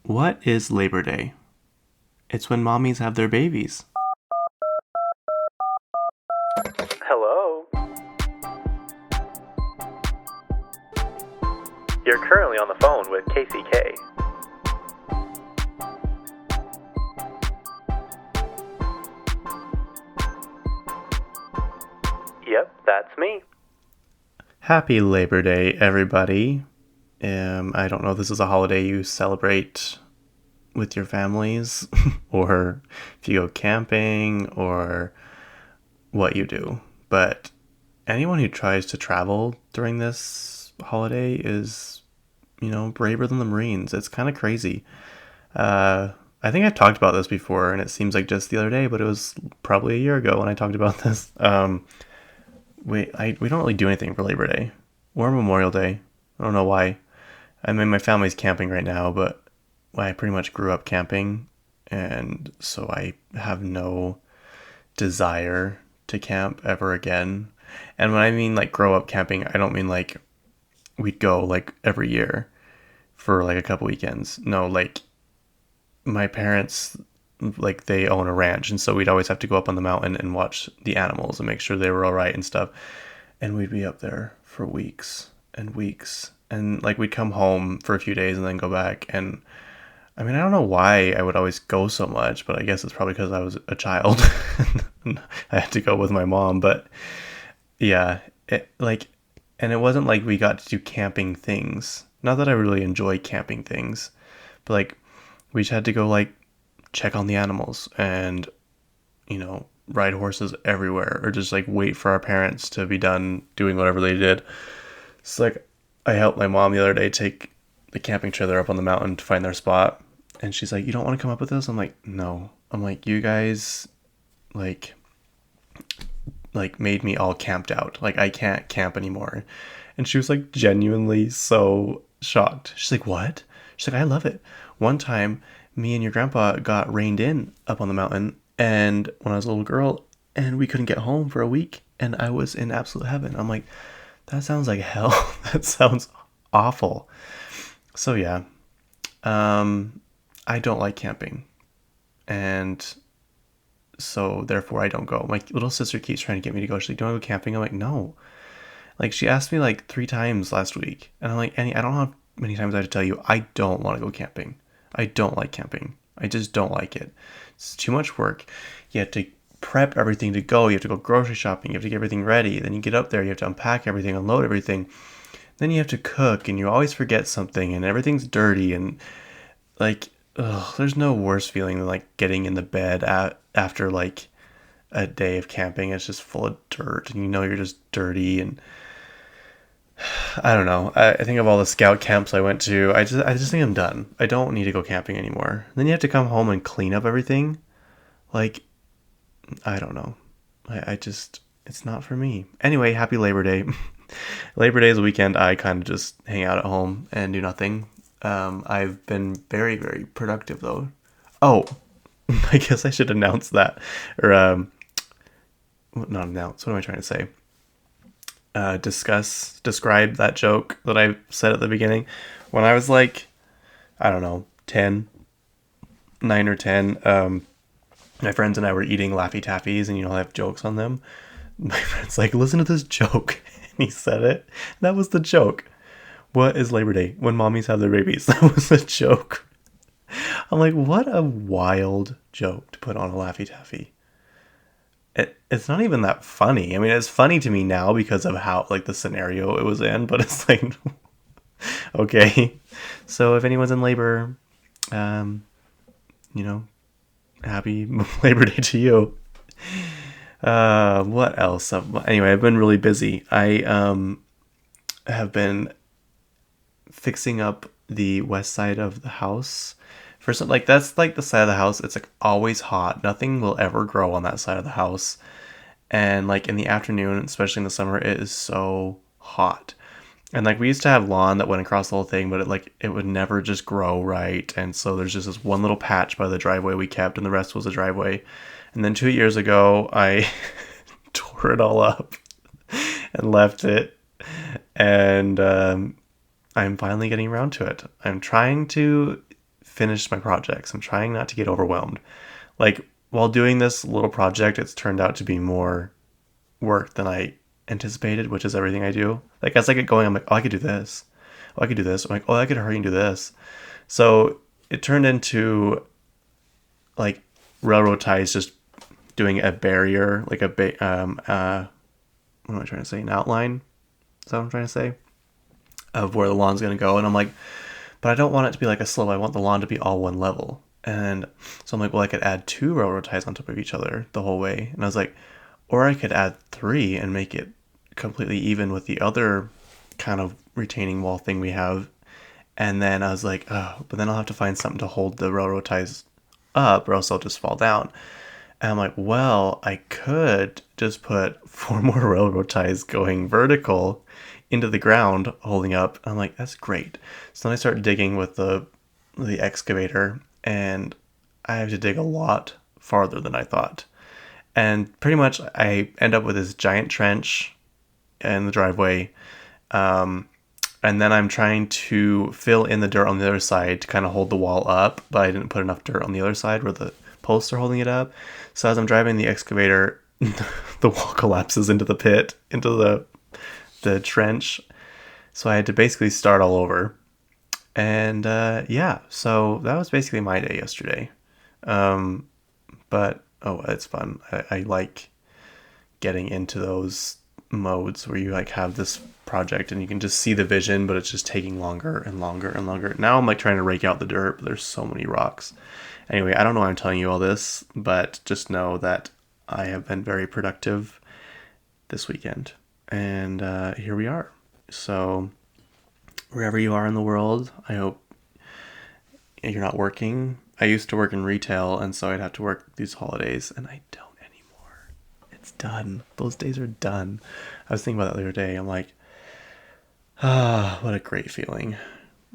What is Labor Day? It's when mommies have their babies. Hello? You're currently on the phone with KCK. Yep, that's me. Happy Labor Day, everybody. I don't know if this is a holiday you celebrate with your families, or if you go camping, or what you do. But anyone who tries to travel during this holiday is, braver than the Marines. It's kind of crazy. I think I've talked about this before, and it seems like just the other day, but it was probably a year ago when I talked about this. We don't really do anything for Labor Day or Memorial Day. I don't know why. I mean, my family's camping right now, but I pretty much grew up camping, and so I have no desire to camp ever again. And when I mean like grow up camping, I don't mean like we'd go like every year for like a couple weekends. No, like my parents, like they own a ranch, and so we'd always have to go up on the mountain and watch the animals and make sure they were all right and stuff. And we'd be up there for weeks and weeks, and like we'd come home for a few days and then go back. And I mean, I don't know why I would always go so much, but I guess it's probably because I was a child. I had to go with my mom. But yeah, and it wasn't like we got to do camping things. Not that I really enjoy camping things, but like we just had to go like check on the animals and, ride horses everywhere, or just like wait for our parents to be done doing whatever they did. It's like I helped my mom the other day take the camping trailer up on the mountain to find their spot, and she's like, "You don't want to come up with this?" I'm like, "No." I'm like, "You guys like made me all camped out. Like I can't camp anymore." And she was like genuinely so shocked. She's like, "What?" She's like, "I love it. One time me and your grandpa got reined in up on the mountain, and when I was a little girl, and we couldn't get home for a week, and I was in absolute heaven." I'm like, "That sounds like hell." That sounds awful. So yeah, I don't like camping, and so therefore I don't go. My little sister keeps trying to get me to go. She's like, "Do you want to go camping?" I'm like, "No." Like she asked me like 3 times last week, and I'm like, "Annie, I don't know how many times I have to tell you I don't want to go camping. I don't like camping. I just don't like it. It's too much work. You have to prep everything to go. You have to go grocery shopping. You have to get everything ready. Then you get up there. You have to unpack everything, unload everything. Then you have to cook, and you always forget something, and everything's dirty. And like, ugh, there's no worse feeling than like getting in the bed after like a day of camping. It's just full of dirt, and you're just dirty. And I don't know. I think of all the scout camps I went to. I just think I'm done. I don't need to go camping anymore. Then you have to come home and clean up everything. Like, I don't know. I just, it's not for me. Anyway, happy Labor Day. Labor Day is a weekend I kind of just hang out at home and do nothing. I've been very, very productive though. Oh, I guess I should announce that. Or, not announce. What am I trying to say? Describe that joke that I said at the beginning. When I was like, I don't know, 10, 9 or 10, my friends and I were eating Laffy Taffies, and I have jokes on them. My friend's like, "Listen to this joke." And he said it. That was the joke. What is Labor Day? When mommies have their babies. That was the joke. I'm like, what a wild joke to put on a Laffy Taffy. It's not even that funny. I mean, it's funny to me now because of how, like, the scenario it was in, but it's like, okay. So if anyone's in labor, happy Labor Day to you. What else? Anyway, I've been really busy. I have been fixing up the west side of the house. First, like that's like the side of the house. It's like always hot. Nothing will ever grow on that side of the house. And like in the afternoon, especially in the summer, it is so hot. And like we used to have lawn that went across the whole thing, but it would never just grow right. And so there's just this one little patch by the driveway we kept, and the rest was a driveway. And then 2 years ago, I tore it all up and left it. And I'm finally getting around to it. I'm trying to finish my projects. I'm trying not to get overwhelmed. Like, while doing this little project, it's turned out to be more work than I anticipated, which is everything I do. Like, as I get going, I'm like, oh, I could do this. Oh, I could do this. I'm like, oh, I could hurry and do this. So it turned into like railroad ties, just doing a barrier, like what am I trying to say? An outline. Is that what I'm trying to say? Of where the lawn's going to go. And I'm like, but I don't want it to be like a slope. I want the lawn to be all one level. And so I'm like, well, I could add 2 railroad ties on top of each other the whole way. And I was like, or I could add 3 and make it completely even with the other kind of retaining wall thing we have. And then I was like, oh, but then I'll have to find something to hold the railroad ties up or else they'll just fall down. And I'm like, well, I could just put 4 more railroad ties going vertical into the ground holding up. I'm like, that's great. So then I start digging with the excavator, and I have to dig a lot farther than I thought. And pretty much I end up with this giant trench in the driveway. And then I'm trying to fill in the dirt on the other side to kind of hold the wall up, but I didn't put enough dirt on the other side where the posts are holding it up. So as I'm driving the excavator, the wall collapses into the pit, into the trench. So I had to basically start all over. And yeah, so that was basically my day yesterday. But it's fun. I like getting into those modes where you like have this project and you can just see the vision, but it's just taking longer and longer and longer. Now I'm like trying to rake out the dirt, but there's so many rocks. Anyway, I don't know why I'm telling you all this, but just know that I have been very productive this weekend. And here we are. So wherever you are in the world, I hope you're not working. I used to work in retail, and so I'd have to work these holidays, and I don't anymore. It's done. Those days are done. I was thinking about that the other day. I'm like, what a great feeling.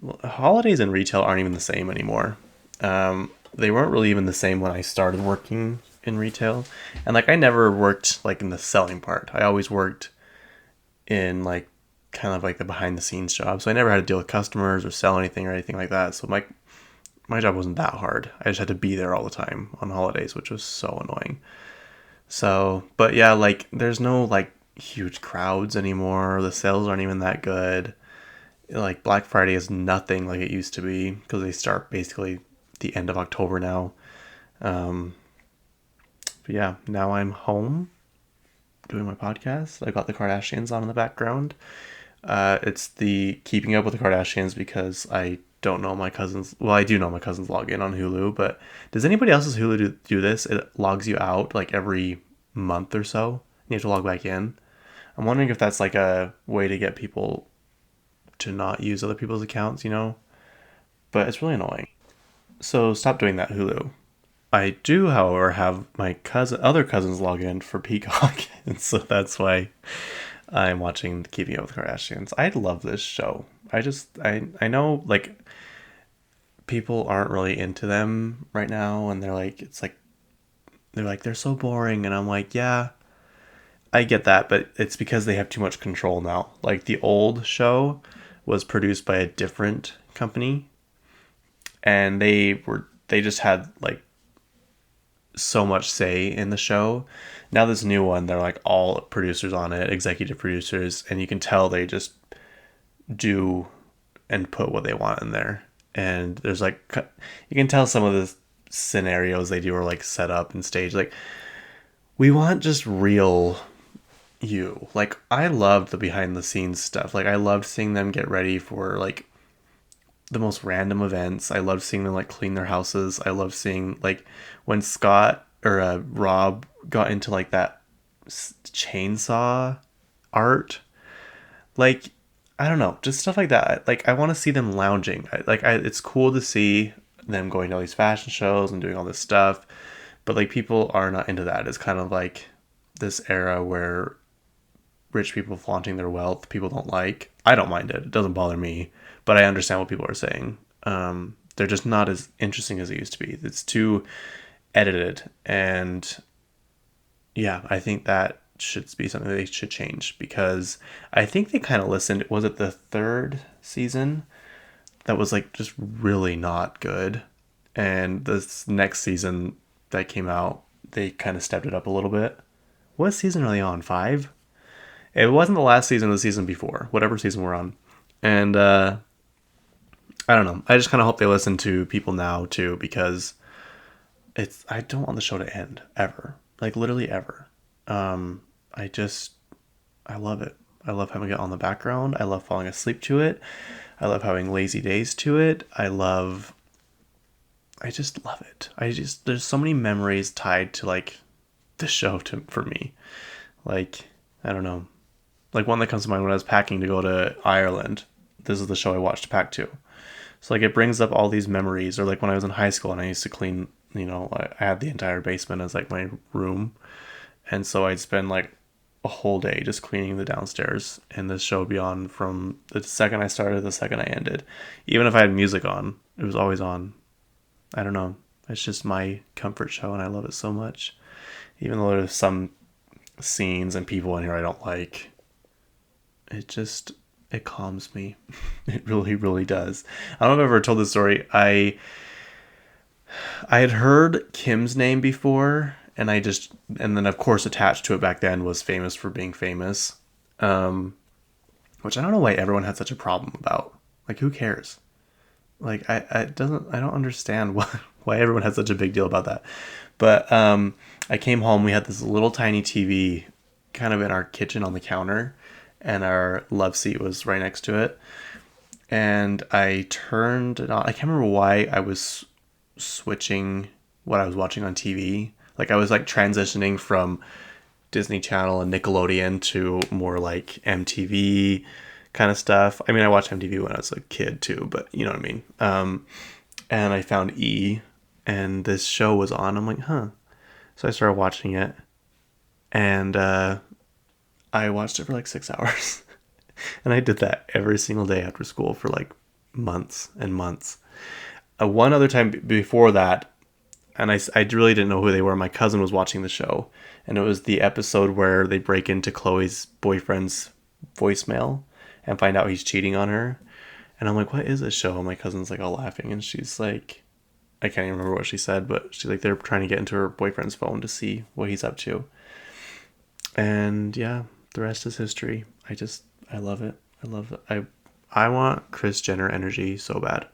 Well, holidays in retail aren't even the same anymore. They weren't really even the same when I started working in retail. And like I never worked like in the selling part. I always worked in like kind of like the behind the scenes job. So I never had to deal with customers or sell anything or anything like that. So my job wasn't that hard. I just had to be there all the time on holidays, which was so annoying. So, but yeah, like there's no like huge crowds anymore. The sales aren't even that good. Like Black Friday is nothing like it used to be because they start basically the end of October now. But yeah, now I'm home doing my podcast. I got the Kardashians on in the background. It's the Keeping Up with the Kardashians because I don't know my cousin's. Well, I do know my cousin's login on Hulu, but does anybody else's Hulu do this? It logs you out like every month or so. And you have to log back in. I'm wondering if that's like a way to get people to not use other people's accounts, you know? But it's really annoying. So stop doing that, Hulu. I do, however, have my other cousins log in for Peacock, and so that's why I'm watching Keeping Up with the Kardashians. I love this show. I know like people aren't really into them right now, and they're so boring, and I'm like, yeah, I get that, but it's because they have too much control now. Like the old show was produced by a different company, and they just had like so much say in the show. Now this new one, they're like all producers on it, executive producers, and you can tell they just do and put what they want in there. And there's like, you can tell some of the scenarios they do are like set up and staged. Like, we want just real you. Like, I loved the behind the scenes stuff. Like, I loved seeing them get ready for like the most random events. I loved seeing them like clean their houses. I loved seeing like when Scott or Rob got into like that chainsaw art. Like, I don't know, just stuff like that. Like, I want to see them lounging. It's cool to see them going to all these fashion shows and doing all this stuff, but like people are not into that. It's kind of like this era where rich people flaunting their wealth, people don't like. I don't mind it. It doesn't bother me, but I understand what people are saying. They're just not as interesting as they used to be. It's too edited, and yeah, I think that should be something that they should change because I think they kind of listened. Was it the third season? that was like just really not good. And this next season that came out, they kind of stepped it up a little bit. What season are they on? 5? It wasn't the last season, the season before, whatever season we're on. And I don't know. I just kind of hope they listen to people now too, because I don't want the show to end ever, like literally ever. I just I love it. I love having it on the background. I love falling asleep to it. I love having lazy days to it. I just love it. There's so many memories tied to like the show for me. Like, I don't know. Like one that comes to mind when I was packing to go to Ireland. This is the show I watched to pack to. So like it brings up all these memories. Or like when I was in high school and I used to clean, I had the entire basement as like my room. And so I'd spend like a whole day just cleaning the downstairs, and this show would be on from the second I started to the second I ended. Even if I had music on, it was always on. I don't know. It's just my comfort show, and I love it so much. Even though there's some scenes and people in here I don't like, it calms me. It really, really does. I don't know if I've ever told this story. I had heard Kim's name before, and then of course attached to it back then was Famous for Being Famous, which I don't know why everyone had such a problem about. Like, who cares? Like, I don't understand why everyone had such a big deal about that. But I came home. We had this little tiny TV kind of in our kitchen on the counter, and our love seat was right next to it. And I turned it on. I can't remember why I was switching what I was watching on TV. Like I was like transitioning from Disney Channel and Nickelodeon to more like MTV kind of stuff. I mean, I watched MTV when I was a kid too, but you know what I mean. And I found E, and this show was on. I'm like, huh. So I started watching it, and I watched it for like 6 hours. And I did that every single day after school for like months and months. One other time before that, and I really didn't know who they were. My cousin was watching the show, and it was the episode where they break into Chloe's boyfriend's voicemail and find out he's cheating on her. And I'm like, what is this show? And my cousin's like all laughing, and she's like, I can't even remember what she said, but she's like, they're trying to get into her boyfriend's phone to see what he's up to. And yeah, the rest is history. I love it. I love it. I want Kris Jenner energy so bad.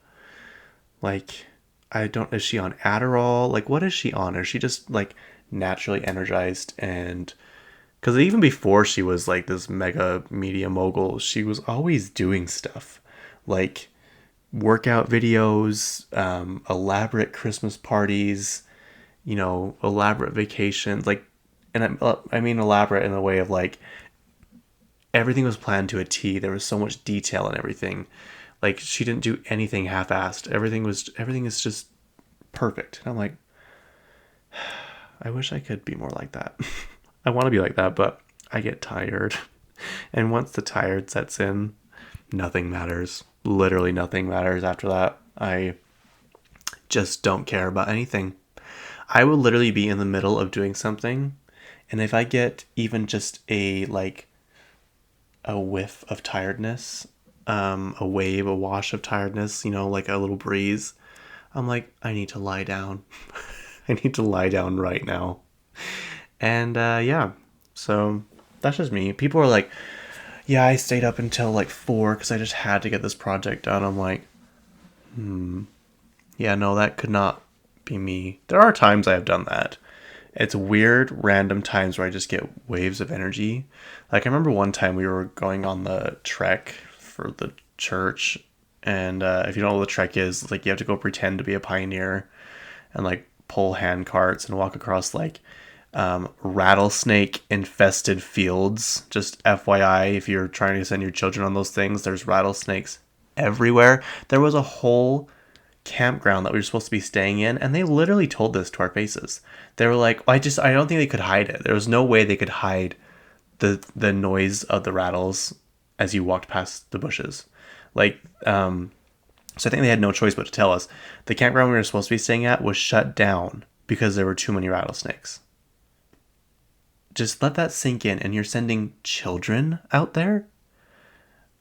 Like, is she on Adderall? Like, what is she on? Is she just like naturally energized? And because even before she was like this mega media mogul, she was always doing stuff like workout videos, elaborate Christmas parties, elaborate vacations. Like, and I mean elaborate in the way of like everything was planned to a T. There was so much detail in everything. Like, she didn't do anything half-assed. Everything is just perfect. And I'm like, I wish I could be more like that. I want to be like that, but I get tired. And once the tired sets in, nothing matters. Literally nothing matters after that. I just don't care about anything. I will literally be in the middle of doing something, and if I get even just a whiff of tiredness, a wave, a wash of tiredness, like a little breeze, I'm like, I need to lie down. I need to lie down right now. And yeah, so that's just me. People are like, yeah, I stayed up until like 4 because I just had to get this project done. I'm like, yeah, no, that could not be me. There are times I have done that. It's weird, random times where I just get waves of energy. Like, I remember one time we were going on the trek for the church. And if you don't know what the trek is, like, you have to go pretend to be a pioneer and, like, pull hand carts and walk across, like, rattlesnake infested fields. Just FYI, if you're trying to send your children on those things, there's rattlesnakes everywhere. There was a whole campground that we were supposed to be staying in, and they literally told this to our faces. They were like, I don't think they could hide it. There was no way they could hide the noise of the rattles as you walked past the bushes. Like, so I think they had no choice but to tell us. The campground we were supposed to be staying at was shut down because there were too many rattlesnakes. Just let that sink in. And you're sending children out there?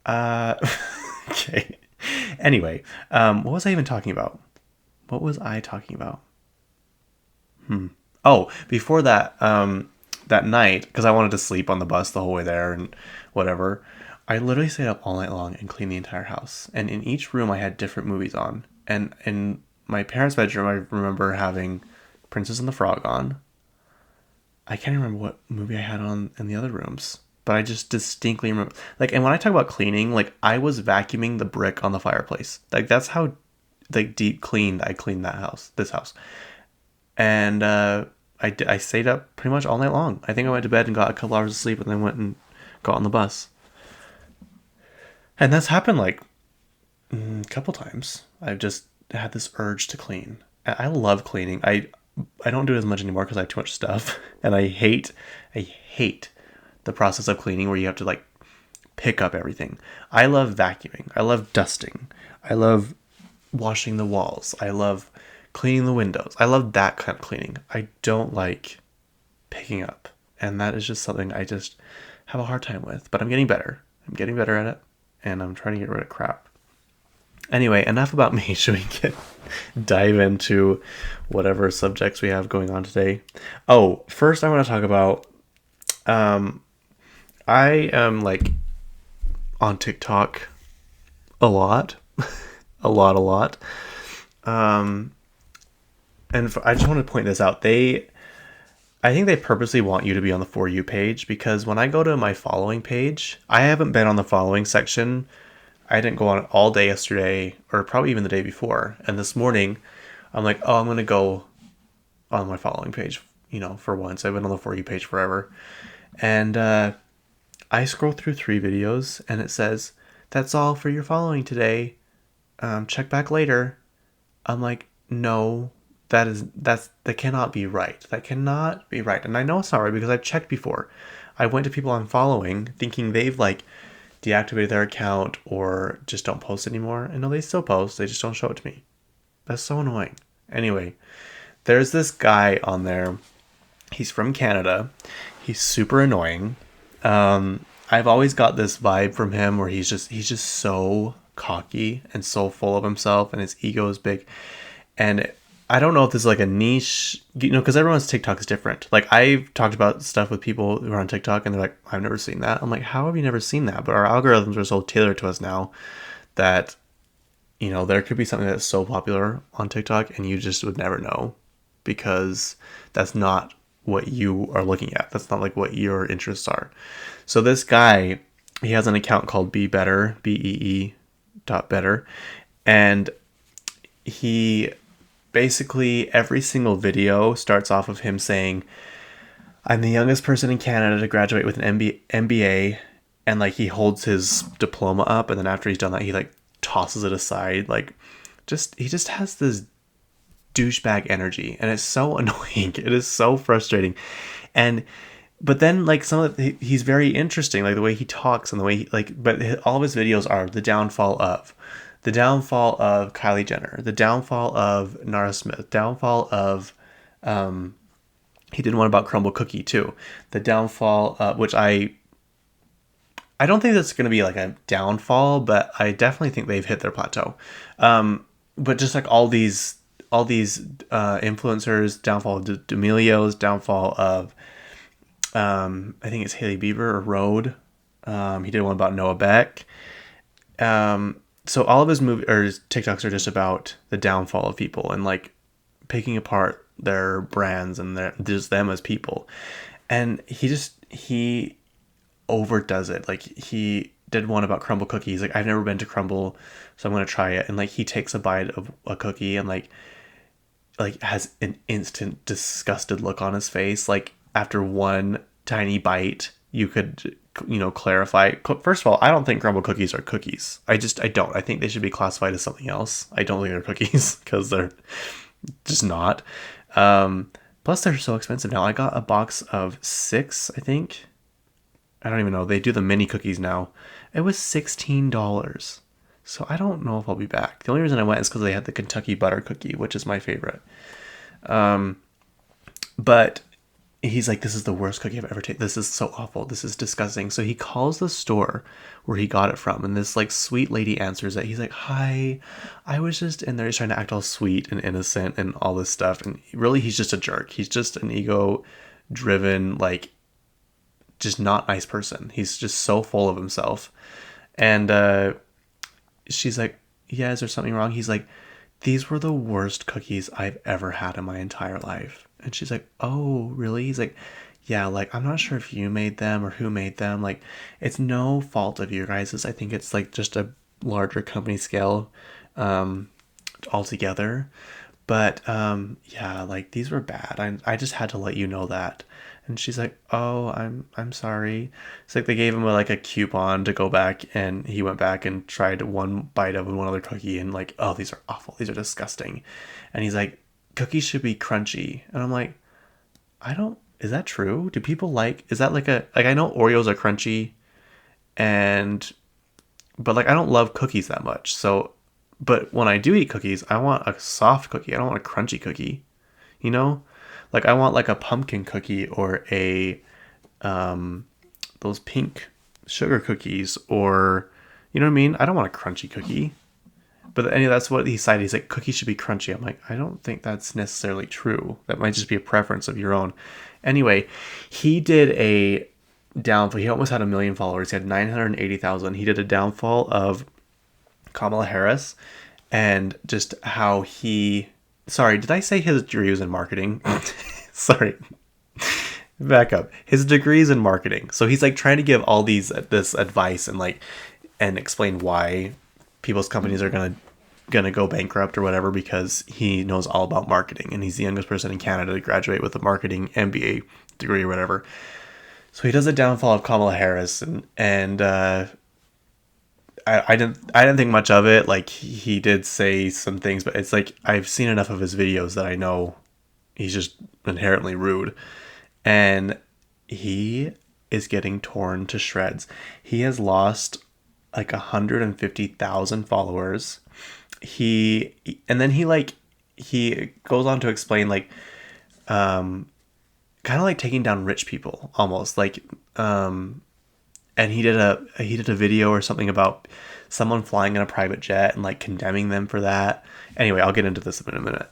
Okay. Anyway, what was I even talking about? What was I talking about? Oh, before that, that night, because I wanted to sleep on the bus the whole way there and whatever, I literally stayed up all night long and cleaned the entire house. And in each room, I had different movies on. And in my parents' bedroom, I remember having Princess and the Frog on. I can't remember what movie I had on in the other rooms, but I just distinctly remember. Like, and when I talk about cleaning, like, I was vacuuming the brick on the fireplace. Like, that's how, like, deep cleaned I cleaned that house, this house. And I stayed up pretty much all night long. I think I went to bed and got a couple hours of sleep, and then went and got on the bus. And that's happened like a couple times. I've just had this urge to clean. I love cleaning. I don't do it as much anymore because I have too much stuff, and I hate the process of cleaning where you have to like pick up everything. I love vacuuming. I love dusting. I love washing the walls. I love cleaning the windows. I love that kind of cleaning. I don't like picking up. And that is just something I just have a hard time with. But I'm getting better. I'm getting better at it. And I'm trying to get rid of crap. Anyway, enough about me. Should we dive into whatever subjects we have going on today? Oh, first I want to talk about I am like on TikTok a lot. a lot. I just want to point this out. I think they purposely want you to be on the For You page, because when I go to my following page, I haven't been on the following section. I didn't go on it all day yesterday, or probably even the day before. And this morning, I'm like, oh, I'm going to go on my following page, for once. I've been on the For You page forever. And I scroll through 3 videos, and it says, that's all for your following today. Check back later. I'm like, no. That cannot be right. That cannot be right. And I know it's not right because I've checked before. I went to people I'm following thinking they've like deactivated their account or just don't post anymore. And no, they still post. They just don't show it to me. That's so annoying. Anyway, there's this guy on there. He's from Canada. He's super annoying. I've always got this vibe from him where he's just so cocky and so full of himself, and his ego is big. And I don't know if this is like a niche, because everyone's TikTok is different. Like, I've talked about stuff with people who are on TikTok and they're like, I've never seen that. I'm like, how have you never seen that? But our algorithms are so tailored to us now that, there could be something that's so popular on TikTok and you just would never know, because that's not what you are looking at. That's not like what your interests are. So this guy, he has an account called Be Better, BEE.better. And he basically, every single video starts off of him saying, I'm the youngest person in Canada to graduate with an MBA. And like, he holds his diploma up, and then after he's done that, he like tosses it aside. Like, he just has this douchebag energy, and it's so annoying. It is so frustrating. But then like he's very interesting, like the way he talks and the way but all of his videos are the downfall of Kylie Jenner, the downfall of Nara Smith, downfall of, he did one about Crumble Cookie too. The downfall, which I don't think that's going to be like a downfall, but I definitely think they've hit their plateau. But just like all these influencers, downfall of D'Amelio's, downfall of, I think it's Hailey Bieber or Rode. He did one about Noah Beck. So all of his TikToks are just about the downfall of people and like picking apart their brands and just them as people. And he overdoes it. Like, he did one about Crumble cookies. Like, I've never been to Crumble, so I'm going to try it. And like, he takes a bite of a cookie and like has an instant disgusted look on his face. Like, after one tiny bite, you could, clarify. First of all, I don't think Crumble cookies are cookies. I don't. I think they should be classified as something else. I don't think they're cookies because they're just not. Plus, they're so expensive now. I got a box of 6, I think. I don't even know. They do the mini cookies now. It was $16. So I don't know if I'll be back. The only reason I went is because they had the Kentucky butter cookie, which is my favorite. But he's like, this is the worst cookie I've ever tasted. This is so awful. This is disgusting. So he calls the store where he got it from, and this like sweet lady answers it. He's like, hi, I was just in there. He's trying to act all sweet and innocent and all this stuff. And really, he's just a jerk. He's just an ego driven, like, just not nice person. He's just so full of himself. And she's like, yeah, is there something wrong? He's like, these were the worst cookies I've ever had in my entire life. And she's like, oh, really? He's like, yeah, like, I'm not sure if you made them or who made them. Like, it's no fault of you guys'. I think it's like just a larger company scale altogether. But yeah, like, these were bad. I just had to let you know that. And she's like, oh, I'm sorry. It's like they gave him like a coupon to go back, and he went back and tried one bite of one other cookie, and like, oh, these are awful. These are disgusting. And he's like, cookies should be crunchy. And I'm like, is that true? Do people is that like I know Oreos are crunchy, but like I don't love cookies that much. So, but when I do eat cookies, I want a soft cookie. I don't want a crunchy cookie, you know? Like, I want like a pumpkin cookie or those pink sugar cookies, or, you know what I mean? I don't want a crunchy cookie. But anyway, that's what he decided. He's like, cookies should be crunchy. I'm like, I don't think that's necessarily true. That might just be a preference of your own. Anyway, he did a downfall. He almost had 1 million followers. He had 980,000. He did a downfall of Kamala Harris, and just how sorry, did I say his degree was in marketing? Sorry. Back up. His degree is in marketing. So he's like trying to give all this advice and explain why people's companies are gonna go bankrupt or whatever, because he knows all about marketing, and he's the youngest person in Canada to graduate with a marketing MBA degree or whatever. So he does a downfall of Kamala Harris, and I didn't think much of it. Like, he did say some things, but it's like I've seen enough of his videos that I know he's just inherently rude, and he is getting torn to shreds. He has lost like 150,000 followers. He goes on to explain like kind of like taking down rich people almost, like and he did a video or something about someone flying in a private jet and like condemning them for that. Anyway, I'll get into this in a minute.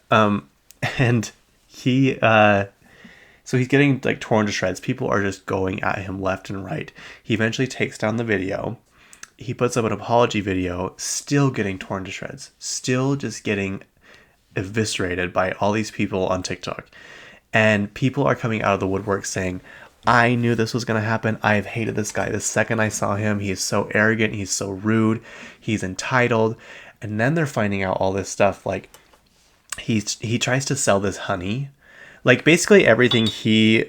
And he so he's getting like torn to shreds. People are just going at him left and right. He eventually takes down the video. He puts up an apology video, still getting torn to shreds, still just getting eviscerated by all these people on TikTok. And people are coming out of the woodwork saying, I knew this was going to happen. I have hated this guy the second I saw him. He is so arrogant. He's so rude. He's entitled. And then they're finding out all this stuff. Like, he tries to sell this honey. Like, basically everything he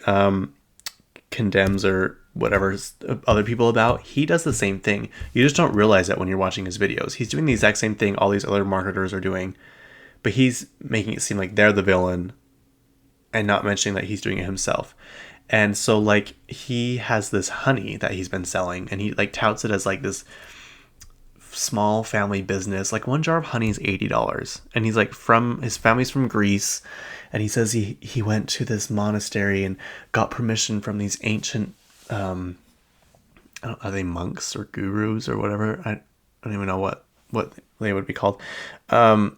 condemns or whatever other people about, he does the same thing. You just don't realize that when you're watching his videos. He's doing the exact same thing all these other marketers are doing, but he's making it seem like they're the villain and not mentioning that he's doing it himself. And so like he has this honey that he's been selling, and he like touts it as like this small family business. Like, one jar of honey is $80, and he's like his family's from Greece, and he says he went to this monastery and got permission from these ancient are they monks or gurus or whatever? I don't even know what they would be called. And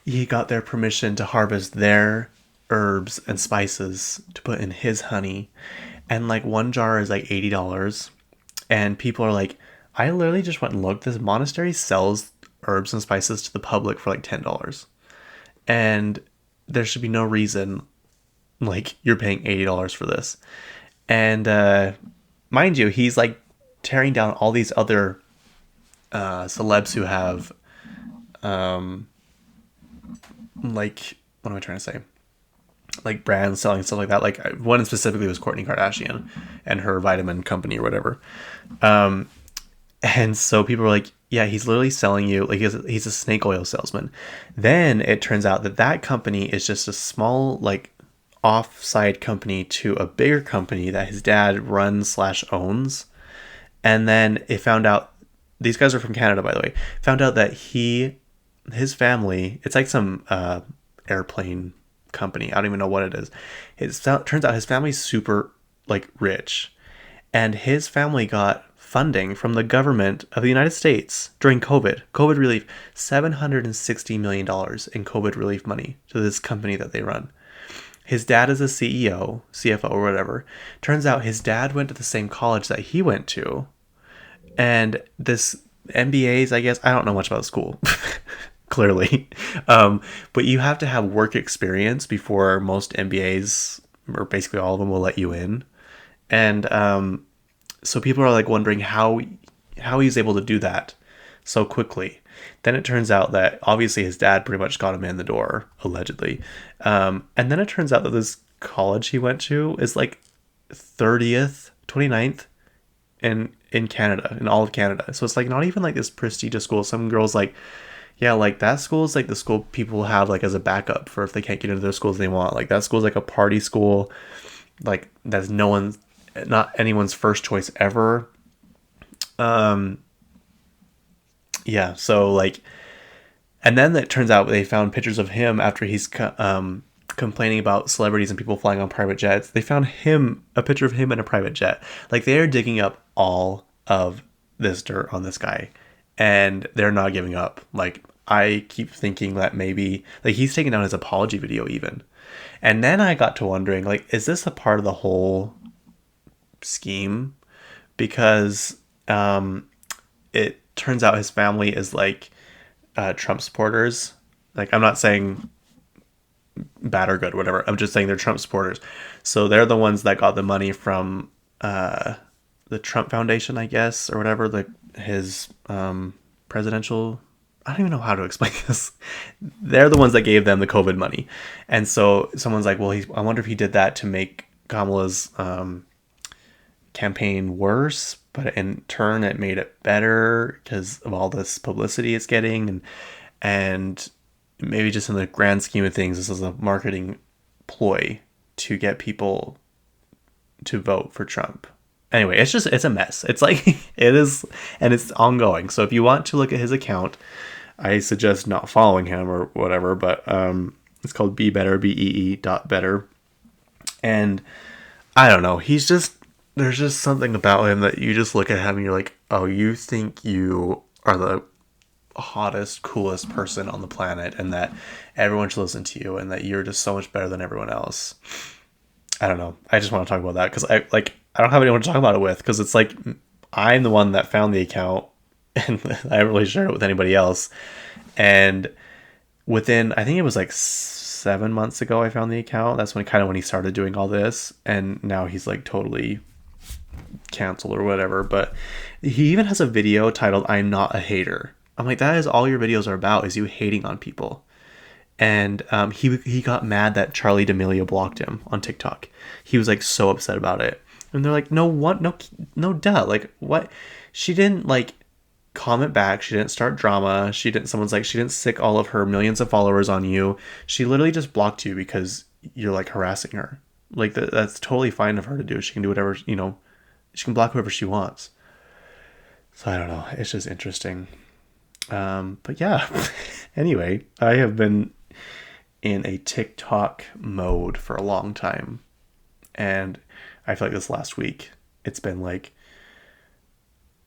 he got their permission to harvest their herbs and spices to put in his honey. And like one jar is like $80. And people are like, I literally just went and looked. This monastery sells herbs and spices to the public for like $10. And there should be no reason like you're paying $80 for this. And mind you, he's like tearing down all these other celebs who have like, what am I trying to say? Like brands selling stuff like that. Like one specifically was Kourtney Kardashian and her vitamin company or whatever. And so people were like, yeah, he's literally selling you, like he's a snake oil salesman. Then it turns out that company is just a small, like, off-side company to a bigger company that his dad runs / owns. And then it found out, these guys are from Canada, by the way, found out that his family, it's like some airplane company. I don't even know what it is. Turns out his family's super like rich, and his family got funding from the government of the United States during COVID relief, $760 million in COVID relief money to this company that they run. His dad is a CEO, CFO, or whatever. Turns out his dad went to the same college that he went to, and this MBAs, I guess, I don't know much about school, clearly, but you have to have work experience before most MBAs, or basically all of them, will let you in. And so people are like wondering how he's able to do that so quickly. Then it turns out that obviously his dad pretty much got him in the door, allegedly. And then it turns out that this college he went to is like 30th, 29th in Canada, in all of Canada. So it's like not even like this prestigious school. Some girls like, yeah, like that school is like the school people have like as a backup for if they can't get into their schools they want. Like that school is like a party school. Like that's not anyone's first choice ever. Yeah, so like, and then it turns out they found pictures of him after he's complaining about celebrities and people flying on private jets. They found a picture of him in a private jet. Like they are digging up all of this dirt on this guy, and they're not giving up. Like I keep thinking that maybe like he's taking down his apology video even, and then I got to wondering like, is this a part of the whole scheme? Because it turns out his family is like Trump supporters. Like I'm not saying bad or good, whatever. I'm just saying they're Trump supporters. So they're the ones that got the money from the Trump Foundation, I guess, or whatever. Like his presidential. I don't even know how to explain this. They're the ones that gave them the COVID money, and so someone's like, well, I wonder if he did that to make Kamala's campaign worse, but in turn it made it better because of all this publicity it's getting, and maybe just in the grand scheme of things this is a marketing ploy to get people to vote for Trump. Anyway, it's a mess. It's like it is, and it's ongoing. So if you want to look at his account, I suggest not following him or whatever, but it's called Be Better, BEE.better. And I don't know, there's just something about him that you just look at him and you're like, oh, you think you are the hottest, coolest person on the planet and that everyone should listen to you and that you're just so much better than everyone else. I don't know. I just want to talk about that because I don't have anyone to talk about it with because it's like I'm the one that found the account and I haven't really shared it with anybody else. And within, I think it was like 7 months ago I found the account. That's when he started doing all this, and now he's like totally canceled or whatever. But he even has a video titled "I'm Not a Hater." I'm like, that is all your videos are about, is you hating on people. And he got mad that Charli D'Amelio blocked him on TikTok. He was like so upset about it, and they're like, no, duh, like what? She didn't like comment back. She didn't start drama. Someone's like, she didn't sick all of her millions of followers on you. She literally just blocked you because you're like harassing her. Like that's totally fine of her to do. She can do whatever, she can block whoever she wants. So I don't know. It's just interesting. But yeah, anyway, I have been in a TikTok mode for a long time. And I feel like this last week, it's been like,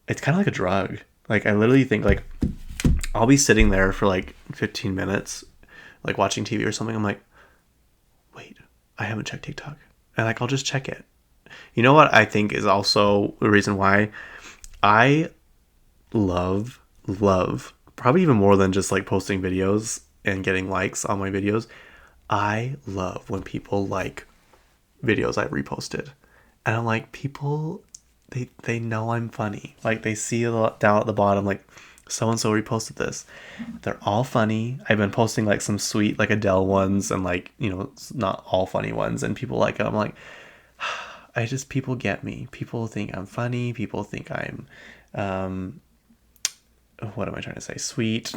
it's kind of like a drug. Like I literally think like I'll be sitting there for like 15 minutes, like watching TV or something. I'm like, wait, I haven't checked TikTok. And like, I'll just check it. You know what I think is also the reason why I love, probably even more than just like posting videos and getting likes on my videos. I love when people like videos I've reposted. And I'm like, people, they know I'm funny. Like they see down at the bottom, like so-and-so reposted this. They're all funny. I've been posting like some sweet like Adele ones and like, not all funny ones, and people like it. I'm like, people get me. People think I'm funny. People think I'm, what am I trying to say? Sweet.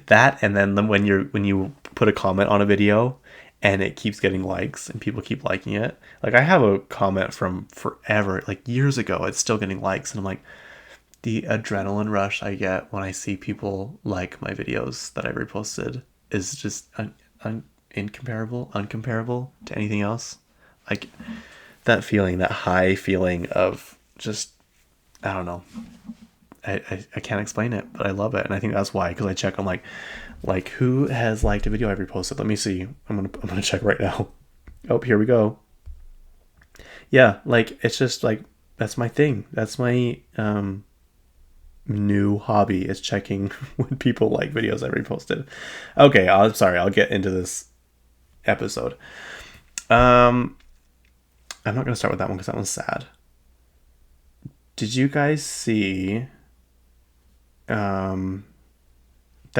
That, and then when you put a comment on a video and it keeps getting likes and people keep liking it. Like I have a comment from forever, like years ago, it's still getting likes, and I'm like, the adrenaline rush I get when I see people like my videos that I reposted is just uncomparable to anything else. Like that feeling, that high feeling of just, I don't know. I can't explain it, but I love it, and I think that's why. Because I check on like who has liked a video I've reposted. Let me see. I'm gonna check right now. Oh, here we go. Yeah, like it's just like that's my thing. That's my new hobby is checking when people like videos I reposted. Okay, I'll get into this episode. I'm not gonna start with that one because that one's sad. Did you guys see that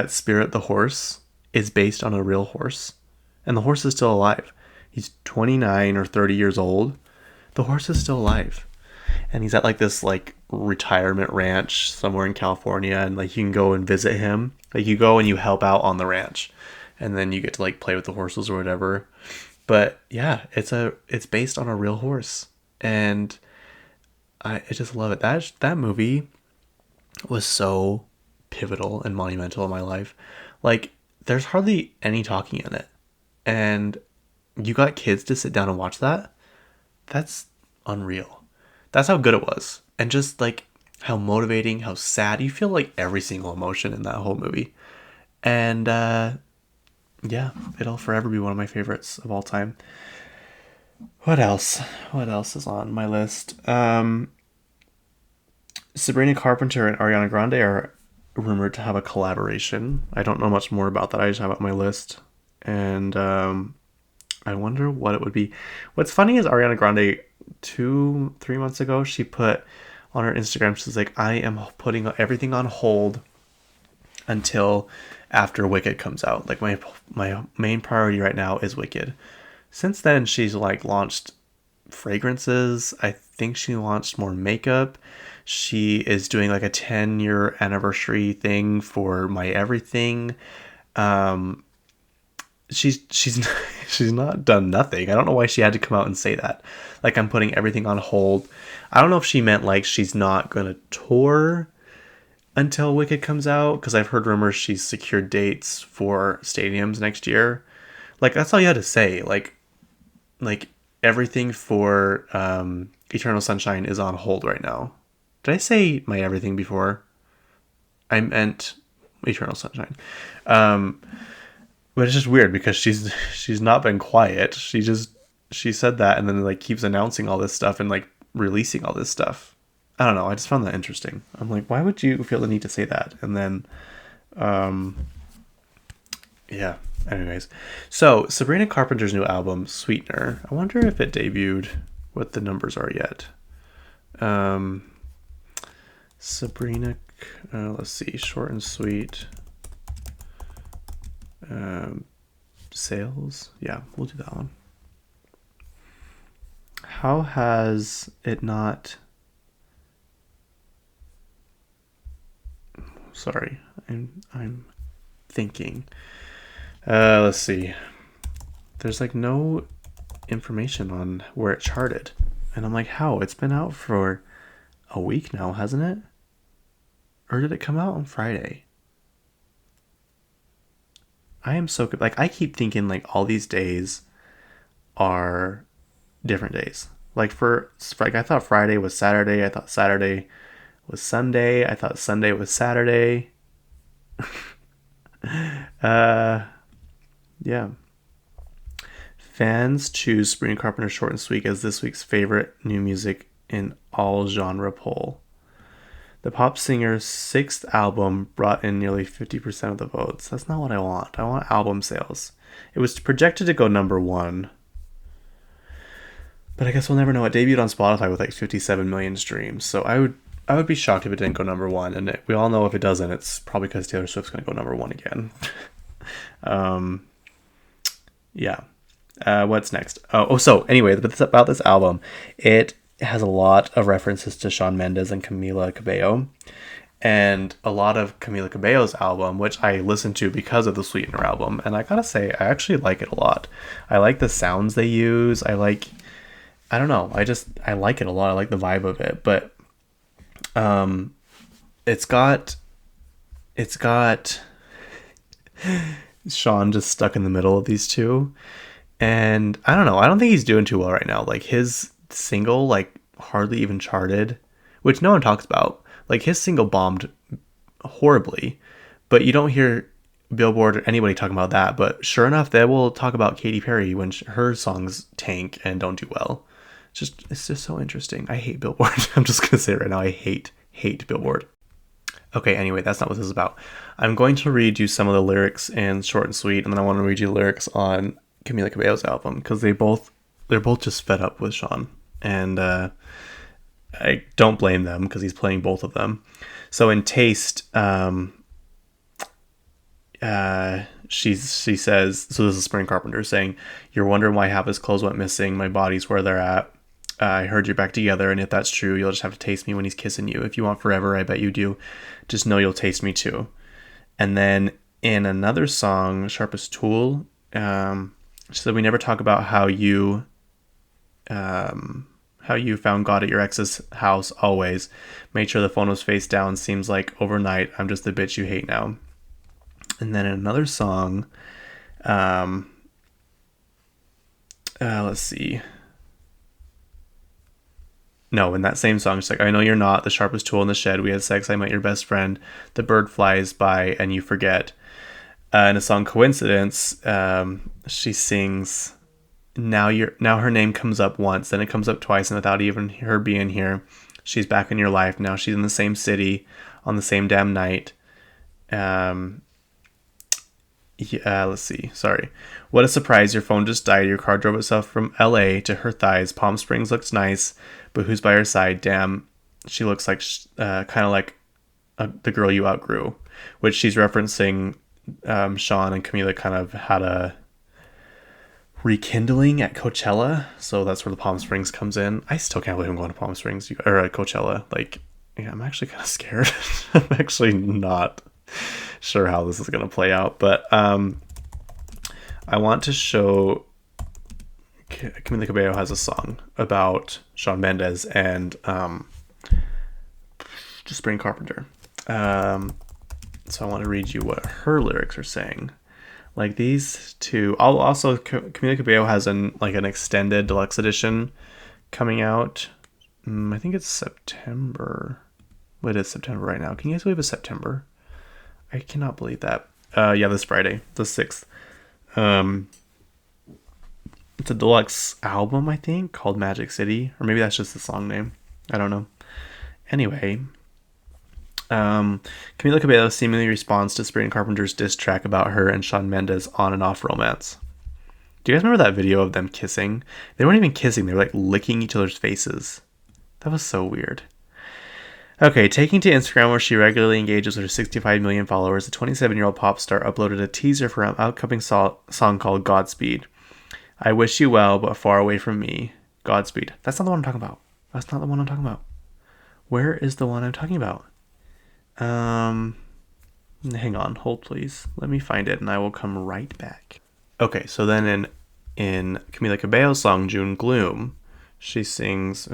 Spirit the horse is based on a real horse? And the horse is still alive. He's 29 or 30 years old. The horse is still alive. And he's at like this like retirement ranch somewhere in California, and like you can go and visit him. Like you go and you help out on the ranch, and then you get to like play with the horses or whatever. But yeah, it's based on a real horse, and I just love it. That movie was so pivotal and monumental in my life. Like there's hardly any talking in it, and you got kids to sit down and watch that. That's unreal. That's how good it was. And just like how motivating, how sad. You feel like every single emotion in that whole movie. And yeah, it'll forever be one of my favorites of all time. What else? What else is on my list? Sabrina Carpenter and Ariana Grande are rumored to have a collaboration. I don't know much more about that. I just have it on my list. And I wonder what it would be. What's funny is Ariana Grande 2-3 months ago, she put on her Instagram, she's like, I am putting everything on hold until after Wicked comes out. Like my main priority right now is Wicked. Since then, she's like launched fragrances. I think she launched more makeup. She is doing like a 10-year anniversary thing for My Everything. She's she's not done nothing. I don't know why she had to come out and say that. Like, I'm putting everything on hold. I don't know if she meant like she's not gonna tour until Wicked comes out, because I've heard rumors she's secured dates for stadiums next year. Like, that's all you had to say. Like everything for Eternal Sunshine is on hold right now. Did I say My Everything before? I meant Eternal Sunshine. But it's just weird because she's not been quiet. She said that and then like keeps announcing all this stuff and like releasing all this stuff. I don't know. I just found that interesting. I'm like, why would you feel the need to say that? And then, yeah. Anyways, so Sabrina Carpenter's new album, Sweetener. I wonder if it debuted, what the numbers are yet. Sabrina, let's see, short and sweet. Sales, yeah, we'll do that one. How has it not? Sorry, I'm thinking. Let's see. There's like no information on where it charted, and I'm like, how? It's been out for a week now, hasn't it? Or did it come out on Friday? I am so good. Like, I keep thinking like all these days are different days. Like I thought Friday was Saturday. I thought Saturday was Sunday. I thought Sunday was Saturday. Yeah. Fans choose Sabrina Carpenter's Short and Sweet as this week's favorite new music in all genre poll. The pop singer's 6th album brought in nearly 50% of the votes. That's not what I want. I want album sales. It was projected to go number 1. But I guess we'll never know. It debuted on Spotify with like 57 million streams. So I would be shocked if it didn't go number 1. And we all know if it doesn't, it's probably because Taylor Swift's going to go number 1 again. Yeah. What's next? So anyway, about this album. It has a lot of references to Shawn Mendes and Camila Cabello, and a lot of Camila Cabello's album, which I listened to because of the Sweetener album, and I gotta say, I actually like it a lot. I like the sounds they use. I don't know, I like it a lot. I like the vibe of it, but it's got Shawn just stuck in the middle of these two. And I don't know. I don't think he's doing too well right now. Like his single, like hardly even charted, which no one talks about. Like his single bombed horribly, but you don't hear Billboard or anybody talking about that. But sure enough, they will talk about Katy Perry when her songs tank and don't do well. It's just so interesting. I hate Billboard. I'm just gonna say it right now. I hate Billboard. Okay, anyway, that's not what this is about. I'm going to read you some of the lyrics in short and sweet, and then I want to read you lyrics on Camila Cabello's album because they're both just fed up with Shawn, and I don't blame them because he's playing both of them. So in Taste, she says, so this is Sabrina Carpenter saying, "You're wondering why half his clothes went missing. My body's where they're at. I heard you're back together, and if that's true, you'll just have to taste me when he's kissing you. If you want forever, I bet you do. Just know you'll taste me too." And then in another song, Sharpest Tool, she said, "We never talk about how you found God at your ex's house always. Made sure the phone was face down. Seems like overnight. I'm just the bitch you hate now." And then in another song, let's see. No, in that same song, she's like, "I know you're not the sharpest tool in the shed. We had sex. I met your best friend. The bird flies by and you forget." In a song Coincidence, she sings, now her name comes up once, then it comes up twice, and without even her being here, she's back in your life. Now she's in the same city on the same damn night. Let's see. Sorry. "What a surprise. Your phone just died. Your car drove itself from LA to her thighs. Palm Springs looks nice, but who's by her side? Damn, she looks like kind of like the girl you outgrew," which she's referencing. Shawn and Camila kind of had a rekindling at Coachella, so that's where the Palm Springs comes in. I still can't believe I'm going to Palm Springs or Coachella. Like, yeah, I'm actually kind of scared. I'm actually not sure how this is going to play out, but I want to show Camila Cabello has a song about Shawn Mendes and Sabrina Carpenter. So I want to read you what her lyrics are saying. Like these two, Camila Cabello has an extended deluxe edition coming out. I think it's September. Well, it is September right now. Can you guys believe it's September? I cannot believe that. Yeah, this Friday, the 6th. It's a deluxe album, I think, called Magic City. Or maybe that's just the song name. I don't know. Anyway, Camila Cabello seemingly responds to Sabrina Carpenter's diss track about her and Shawn Mendes' on and off romance. Do you guys remember that video of them kissing? They weren't even kissing. They were like licking each other's faces. That was so weird. Okay, taking to Instagram where she regularly engages with her 65 million followers, the 27-year-old pop star uploaded a teaser for an upcoming song called Godspeed. "I wish you well, but far away from me. Godspeed." That's not the one I'm talking about. That's not the one I'm talking about. Where is the one I'm talking about? Hang on, hold please. Let me find it and I will come right back. Okay, so then in Camila Cabello's song June Gloom, she sings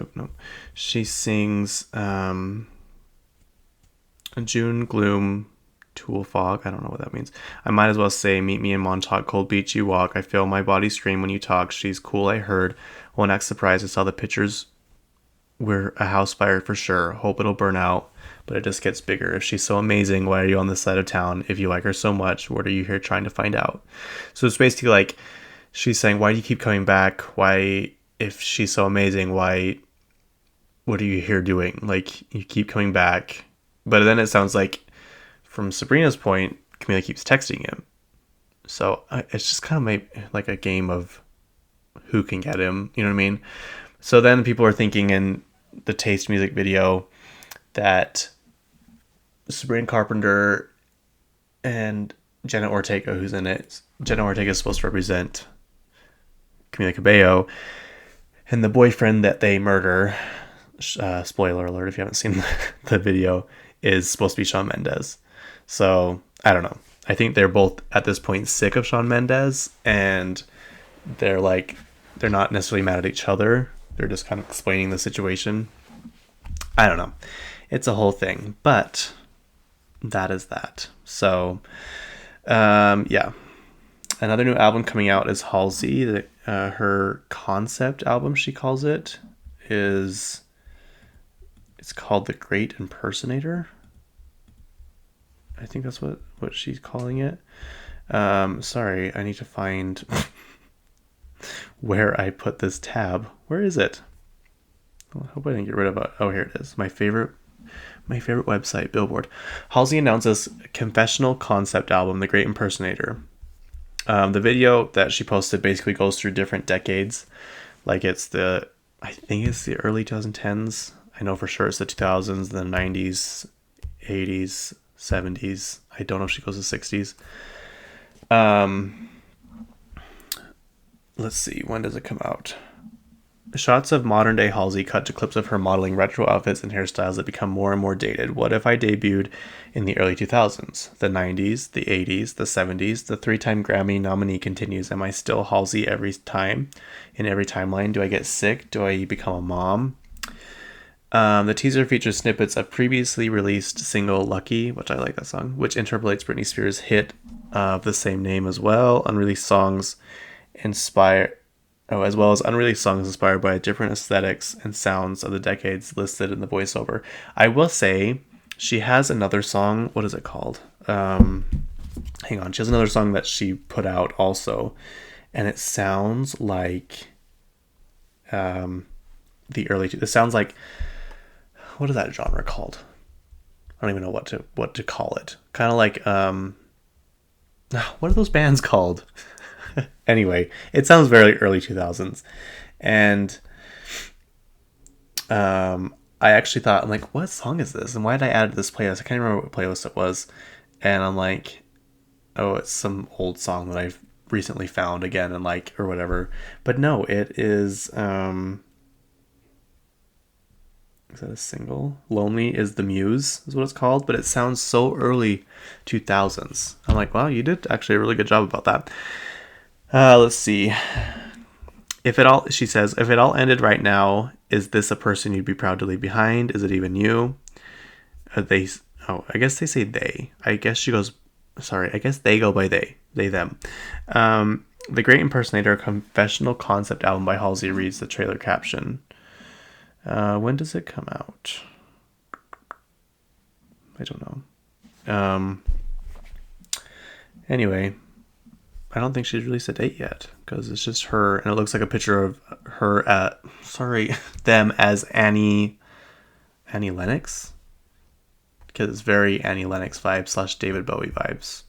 June Gloom, Tool Fog. I don't know what that means. "I might as well say, meet me in Montauk, Cold Beach you walk. I feel my body scream when you talk. She's cool, I heard. Won't act surprised. I saw the pictures. We're a house fire for sure. Hope it'll burn out, but it just gets bigger. If she's so amazing, why are you on this side of town? If you like her so much, what are you here trying to find out?" So it's basically like she's saying, why do you keep coming back? Why, if she's so amazing, what are you here doing? Like, you keep coming back. But then it sounds like, from Sabrina's point, Camila keeps texting him. So it's just kind of like a game of who can get him. You know what I mean? So then people are thinking in the Taste music video that Sabrina Carpenter and Jenna Ortega, who's in it, Jenna Ortega is supposed to represent Camila Cabello, and the boyfriend that they murder, spoiler alert if you haven't seen the video, is supposed to be Shawn Mendes. So I don't know. I think they're both at this point sick of Shawn Mendes, and they're not necessarily mad at each other. They're just kind of explaining the situation. I don't know. It's a whole thing, but that is that. So, yeah. Another new album coming out is Halsey. Her concept album, she calls it, it's called The Great Impersonator. I think that's what she's calling it. Sorry, I need to find where I put this tab. Where is it? I hope I didn't get rid of it. Oh, here it is. My favorite website, Billboard. Halsey announces confessional concept album, The Great Impersonator. The video that she posted basically goes through different decades. Like I think it's the early 2010s. I know for sure it's the 2000s, the 90s, 80s, 70s. I don't know if she goes to 60s. Let's see, when does it come out? Shots of modern day Halsey cut to clips of her modeling retro outfits and hairstyles that become more and more dated. What if I debuted in the early 2000s? The 90s, the 80s, the 70s. The 3-time Grammy nominee continues. Am I still Halsey every time? In every timeline? Do I get sick? Do I become a mom? The teaser features snippets of previously released single Lucky, which I like that song, which interpolates Britney Spears' hit of the same name as well. Unreleased songs as well as unreleased songs inspired by different aesthetics and sounds of the decades listed in the voiceover. I will say, she has another song. What is it called? Hang on. She has another song that she put out also, and it sounds like it sounds like, what is that genre called? I don't even know what to call it. Kind of like what are those bands called? Anyway, it sounds very early 2000s. And I actually thought, I'm like, what song is this? And why did I add to this playlist? I can't remember what playlist it was. And I'm like, oh, it's some old song that I've recently found again and like, or whatever. But no, it is that a single? Lonely is the Muse is what it's called, but it sounds so early 2000s. I'm like, wow, you did actually a really good job about that. Let's see. She says, if it all ended right now, is this a person you'd be proud to leave behind? Is it even you? I guess they say they. I guess they go by they, them. The Great Impersonator, confessional concept album by Halsey, reads the trailer caption. When does it come out? I don't know. Anyway, I don't think she's released a date yet because it's just her, and it looks like a picture of her them as Annie Lennox, because it's very Annie Lennox vibes / David Bowie vibes.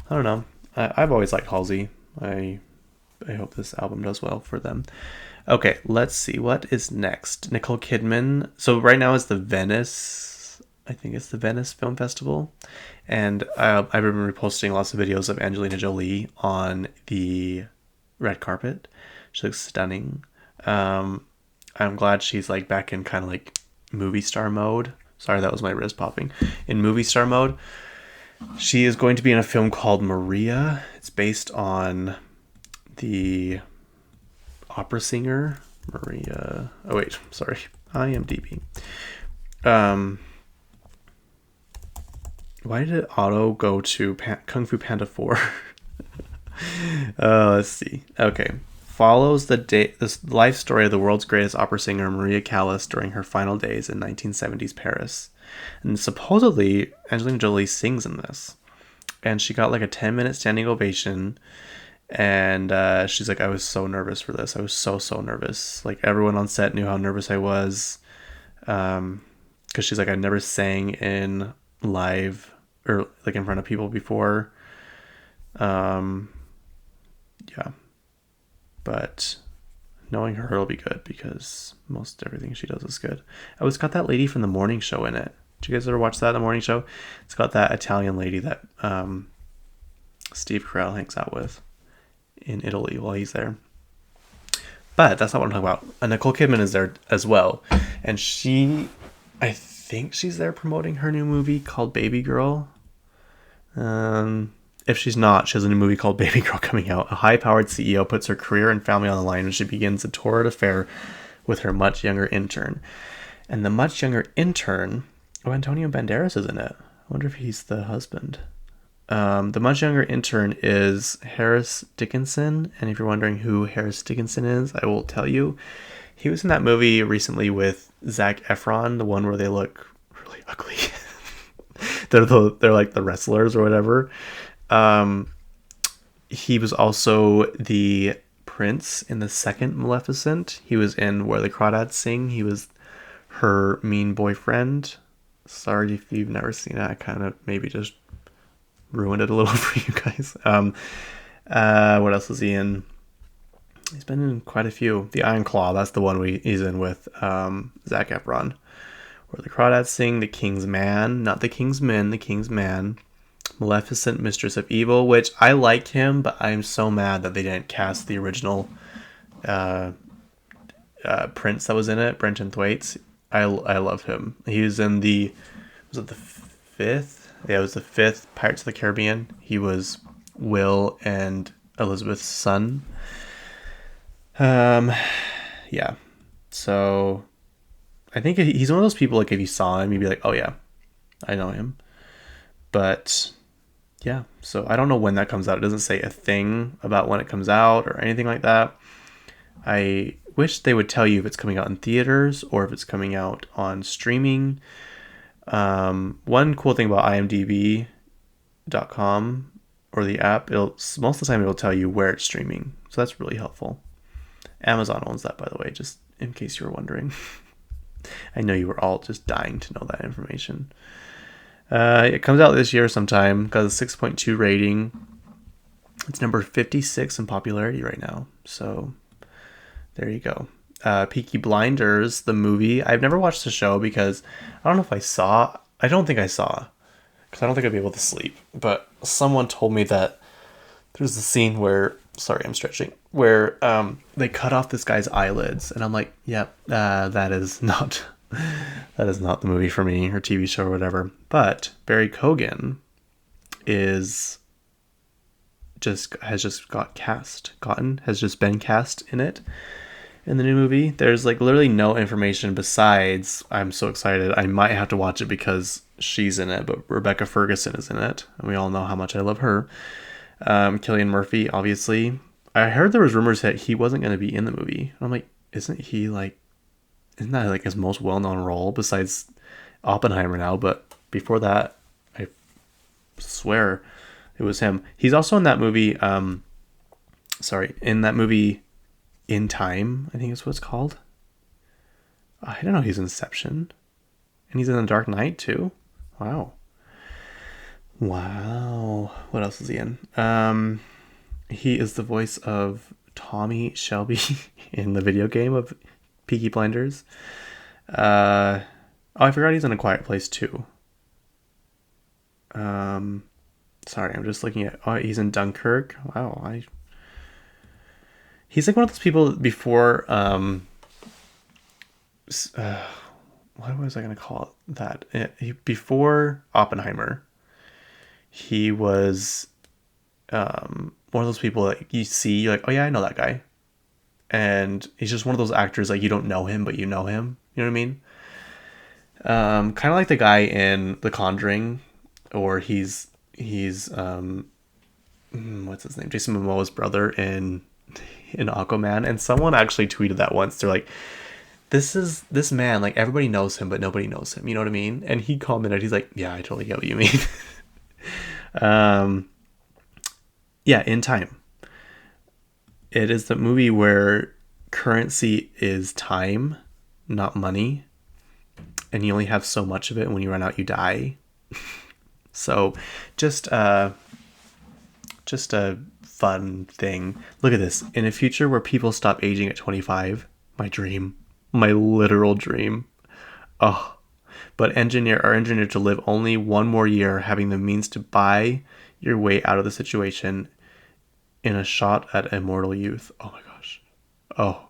I don't know. I've always liked Halsey. I hope this album does well for them. Okay, let's see what is next. Nicole Kidman. So right now is the Venice Film Festival, and I've been reposting lots of videos of Angelina Jolie on the red carpet. She looks stunning. I'm glad she's like back in kind of like movie star mode. Sorry, that was my wrist popping. In movie star mode. She is going to be in a film called Maria. It's based on the opera singer Maria. Oh wait, sorry. IMDb. Why did auto go to Kung Fu Panda 4? Let's see. Okay. Follows the life story of the world's greatest opera singer Maria Callas during her final days in 1970s Paris. And supposedly Angelina Jolie sings in this. And she got like a 10-minute standing ovation. And she's like, I was so nervous for this. I was so nervous. Like everyone on set knew how nervous I was. Because she's like, I never sang in live or like in front of people before. Yeah. But knowing her, it'll be good because most everything she does is good. Oh, it's got that lady from The Morning Show in it. Did you guys ever watch that, The Morning Show? It's got that Italian lady that Steve Carell hangs out with in Italy while he's there. But that's not what I'm talking about. Nicole Kidman is there as well. And I think she's there promoting her new movie called Baby Girl. If she's not, she has a new movie called Baby Girl coming out. A high-powered CEO puts her career and family on the line when she begins a torrid affair with her much younger intern. And the much younger intern... Oh, Antonio Banderas is in it. I wonder if he's the husband. The much younger intern is Harris Dickinson. And if you're wondering who Harris Dickinson is, I will tell you. He was in that movie recently with Zac Efron, the one where they look really ugly. They're like the wrestlers or whatever. He was also the prince in the second Maleficent. He was in Where the Crawdads Sing. He was her mean boyfriend. Sorry if you've never seen it. I kind of maybe just ruined it a little for you guys. What else was he in? He's been in quite a few. The Iron Claw, that's the one he's in with Zac Efron. Where the Crawdads Sing, The King's Man, not The King's Men, The King's Man. Maleficent, Mistress of Evil, which I like him, but I'm so mad that they didn't cast the original prince that was in it, Brenton Thwaites. I love him. He was in was it the fifth? Yeah, it was the fifth Pirates of the Caribbean. He was Will and Elizabeth's son. Yeah. So I think he's one of those people, like, if you saw him, you'd be like, oh yeah, I know him. But yeah, so I don't know when that comes out. It doesn't say a thing about when it comes out or anything like that. I wish they would tell you if it's coming out in theaters or if it's coming out on streaming. One cool thing about imdb.com or the app, most of the time it'll tell you where it's streaming. So that's really helpful. Amazon owns that, by the way, just in case you were wondering. I know you were all just dying to know that information. It comes out this year sometime, got a 6.2 rating. It's number 56 in popularity right now. So there you go. Peaky Blinders, the movie. I've never watched the show because I don't know if I saw. I don't think I saw, because I don't think I'd be able to sleep. But someone told me that there's a scene where, sorry, I'm stretching, where they cut off this guy's eyelids, and I'm like, yep, that is not the movie for me, or TV show or whatever. But Barry Keoghan has just been cast in it. In the new movie, there's like literally no information besides I'm so excited. I might have to watch it because she's in it, but Rebecca Ferguson is in it, and we all know how much I love her. Cillian Murphy, obviously. I heard there was rumors that he wasn't going to be in the movie. And I'm like, isn't that like his most well-known role besides Oppenheimer now? But before that, I swear it was him. He's also in that movie. In that movie, In Time, I think is what it's called. I don't know. He's in Inception, and he's in The Dark Knight too. Wow. What else is he in? He is the voice of Tommy Shelby in the video game of Peaky Blinders. I forgot he's in A Quiet Place too. Sorry, I'm just looking at. Oh, he's in Dunkirk. Wow, he's like one of those people before. What was I gonna call that? Before Oppenheimer, he was one of those people that you see, you're like, oh yeah, I know that guy. And he's just one of those actors, like, you don't know him, but you know him. You know what I mean? Kind of like the guy in The Conjuring, or he's what's his name? Jason Momoa's brother in Aquaman. And someone actually tweeted that once. They're like, this man, like, everybody knows him, but nobody knows him. You know what I mean? And he commented, he's like, yeah, I totally get what you mean. Yeah, In Time. It is the movie where currency is time, not money. And you only have so much of it, and when you run out, you die. So just a fun thing. Look at this. In a future where people stop aging at 25, my dream, my literal dream. Oh, but engineer to live only one more year, having the means to buy your way out of the situation in a shot at immortal youth. Oh my gosh. Oh,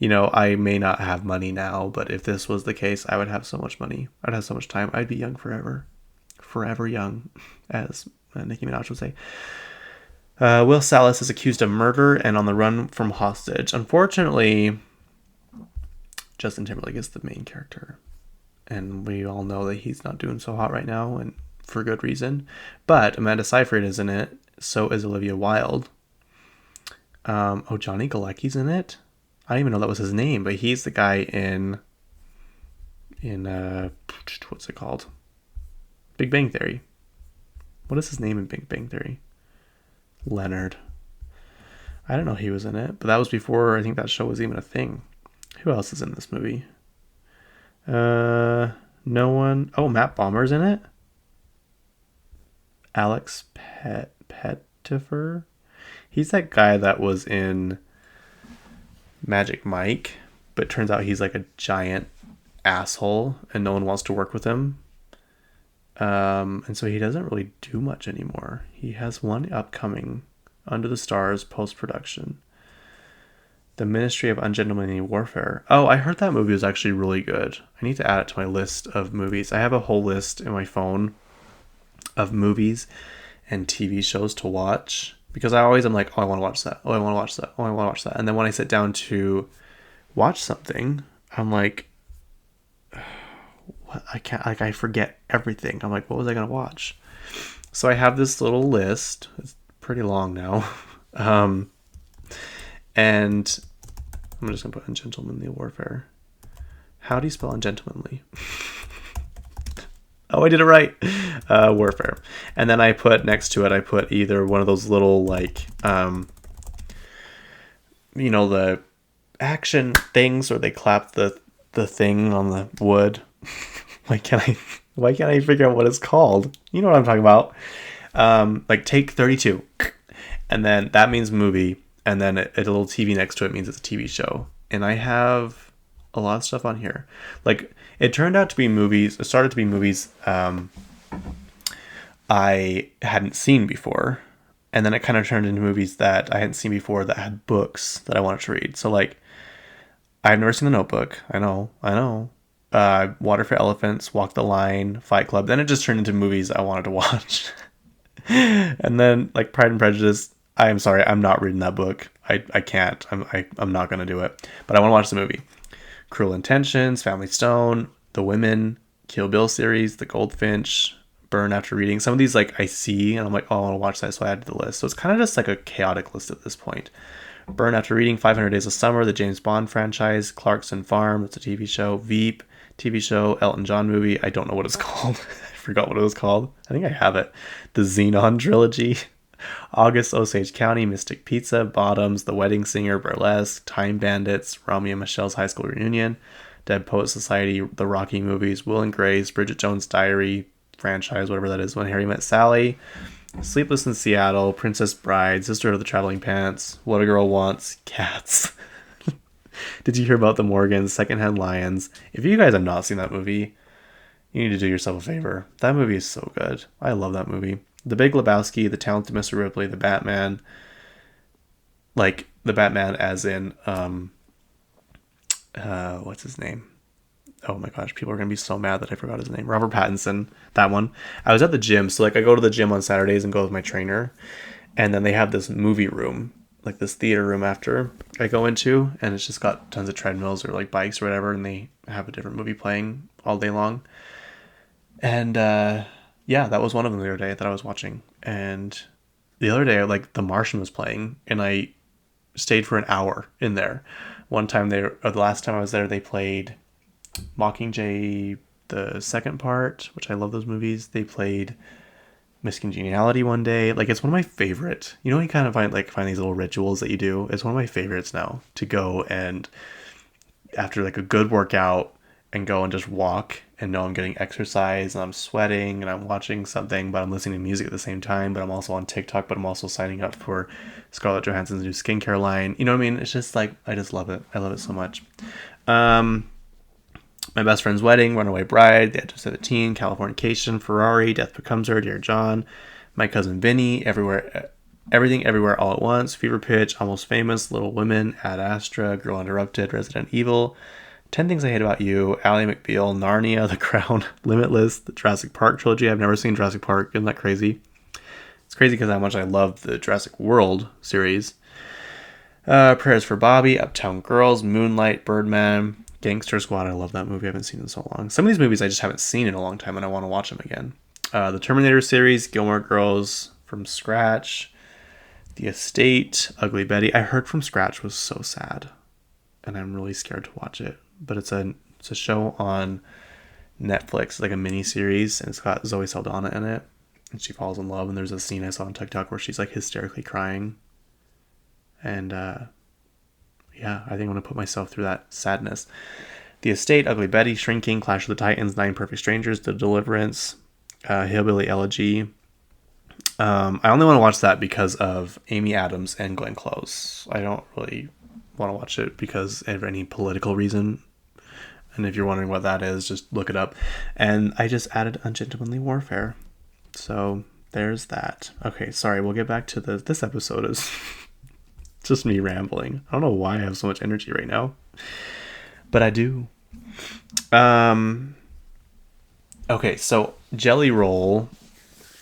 I may not have money now, but if this was the case, I would have so much money. I'd have so much time. I'd be young forever. Forever young, as Nicki Minaj would say. Will Salas is accused of murder and on the run from hostage. Unfortunately, Justin Timberlake is the main character. And we all know that he's not doing so hot right now. And for good reason. But Amanda Seyfried is in it. So is Olivia Wilde. Johnny Galecki's in it. I didn't even know that was his name, but he's the guy in what's it called? Big Bang Theory. What is his name in Big Bang Theory? Leonard. I don't know he was in it, but that was before I think that show was even a thing. Who else is in this movie? No one. Oh, Matt Bomer's in it. Alex Pettifer. He's that guy that was in Magic Mike, but turns out he's like a giant asshole and no one wants to work with him. And so he doesn't really do much anymore. He has one upcoming, Under the Stars, post-production. The Ministry of Ungentlemanly Warfare. Oh, I heard that movie was actually really good. I need to add it to my list of movies. I have a whole list in my phone of movies and TV shows to watch. Because I always am like, oh, I want to watch that. Oh, I want to watch that. Oh, I want to watch that. And then when I sit down to watch something, I'm like, what? I can't, like, I forget everything. I'm like, what was I going to watch? So I have this little list. It's pretty long now. And I'm just going to put Ungentlemanly Warfare. How do you spell ungentlemanly? Oh, I did it right. Warfare. And then I put next to it, I put either one of those little, like, the action things where they clap the thing on the wood. Why can't I figure out what it's called? You know what I'm talking about. Like Take 32. And then that means movie. And then a little TV next to it means it's a TV show. And I have a lot of stuff on here. Like, it turned out to be movies. It started to be movies I hadn't seen before. And then it kind of turned into movies that I hadn't seen before that had books that I wanted to read. So, like, I've never seen The Notebook. I know. Water for Elephants, Walk the Line, Fight Club. Then it just turned into movies I wanted to watch. And then, like, Pride and Prejudice. I'm sorry, I'm not reading that book. I can't. I'm not going to do it. But I want to watch the movie. Cruel Intentions, Family Stone, The Women, Kill Bill series, The Goldfinch, Burn After Reading. Some of these, like, I see and I'm like, oh, I want to watch that, so I added to the list. So it's kind of just like a chaotic list at this point. Burn After Reading, 500 Days of Summer, the James Bond franchise, Clarkson Farm, it's a TV show, Veep, TV show, Elton John movie. I don't know what it's called. I forgot what it was called. I think I have it. The Xenon trilogy. August, Osage County, Mystic Pizza, Bottoms, The Wedding Singer, Burlesque, Time Bandits, Romeo and Michelle's High School Reunion, Dead Poet Society, The Rocky Movies, Will and Grace, Bridget Jones' Diary franchise, whatever that is, When Harry Met Sally, Sleepless in Seattle, Princess Bride, Sister of the Traveling Pants, What a Girl Wants, Cats. Did you hear about the Morgans, Secondhand Lions? If you guys have not seen that movie, you need to do yourself a favor. That movie is so good. I love that movie. The Big Lebowski, The Talented Mr. Ripley, The Batman. Like, The Batman as in, what's his name? Oh my gosh, people are going to be so mad that I forgot his name. Robert Pattinson, that one. I was at the gym, so, like, I go to the gym on Saturdays and go with my trainer. And then they have this movie room, like this theater room after I go into. And it's just got tons of treadmills or, like, bikes or whatever. And they have a different movie playing all day long. And, yeah, that was one of them the other day that I was watching. And the other day, like, The Martian was playing, and I stayed for an hour in there. One time the last time I was there, they played Mockingjay, the second part, which I love those movies. They played Miss Congeniality one day. Like, it's one of my favorite. You know, you kind of find these little rituals that you do. It's one of my favorites now to go and after, like, a good workout and go and just walk and know I'm getting exercise and I'm sweating and I'm watching something, but I'm listening to music at the same time, but I'm also on TikTok, but I'm also signing up for Scarlett Johansson's new skincare line. You know what I mean? It's just like, I just love it. I love it so much. My Best Friend's Wedding, Runaway Bride, The Edge of 17, Californication, Ferrari, Death Becomes Her, Dear John, My Cousin Vinny, Everything Everywhere All at Once, Fever Pitch, Almost Famous, Little Women, Ad Astra, Girl Interrupted, Resident Evil, 10 Things I Hate About You, Ally McBeal, Narnia, The Crown, Limitless, the Jurassic Park trilogy. I've never seen Jurassic Park. Isn't that crazy? It's crazy because how much I love the Jurassic World series. Prayers for Bobby, Uptown Girls, Moonlight, Birdman, Gangster Squad. I love that movie. I haven't seen it in so long. Some of these movies I just haven't seen in a long time and I want to watch them again. The Terminator series, Gilmore Girls From Scratch, The Estate, Ugly Betty. I heard From Scratch was so sad, and I'm really scared to watch it. But it's a show on Netflix, it's like a mini series, and it's got Zoe Saldana in it, and she falls in love. And there's a scene I saw on TikTok where she's like hysterically crying, and yeah, I think I'm gonna put myself through that sadness. The Estate, Ugly Betty, Shrinking, Clash of the Titans, Nine Perfect Strangers, The Deliverance, Hillbilly Elegy. I only want to watch that because of Amy Adams and Glenn Close. I don't really want to watch it because of any political reason. And if you're wondering what that is, just look it up. And I just added Ungentlemanly Warfare. So there's that. Okay, sorry, we'll get back to this episode is just me rambling. I don't know why I have so much energy right now, but I do. Okay, so Jelly Roll.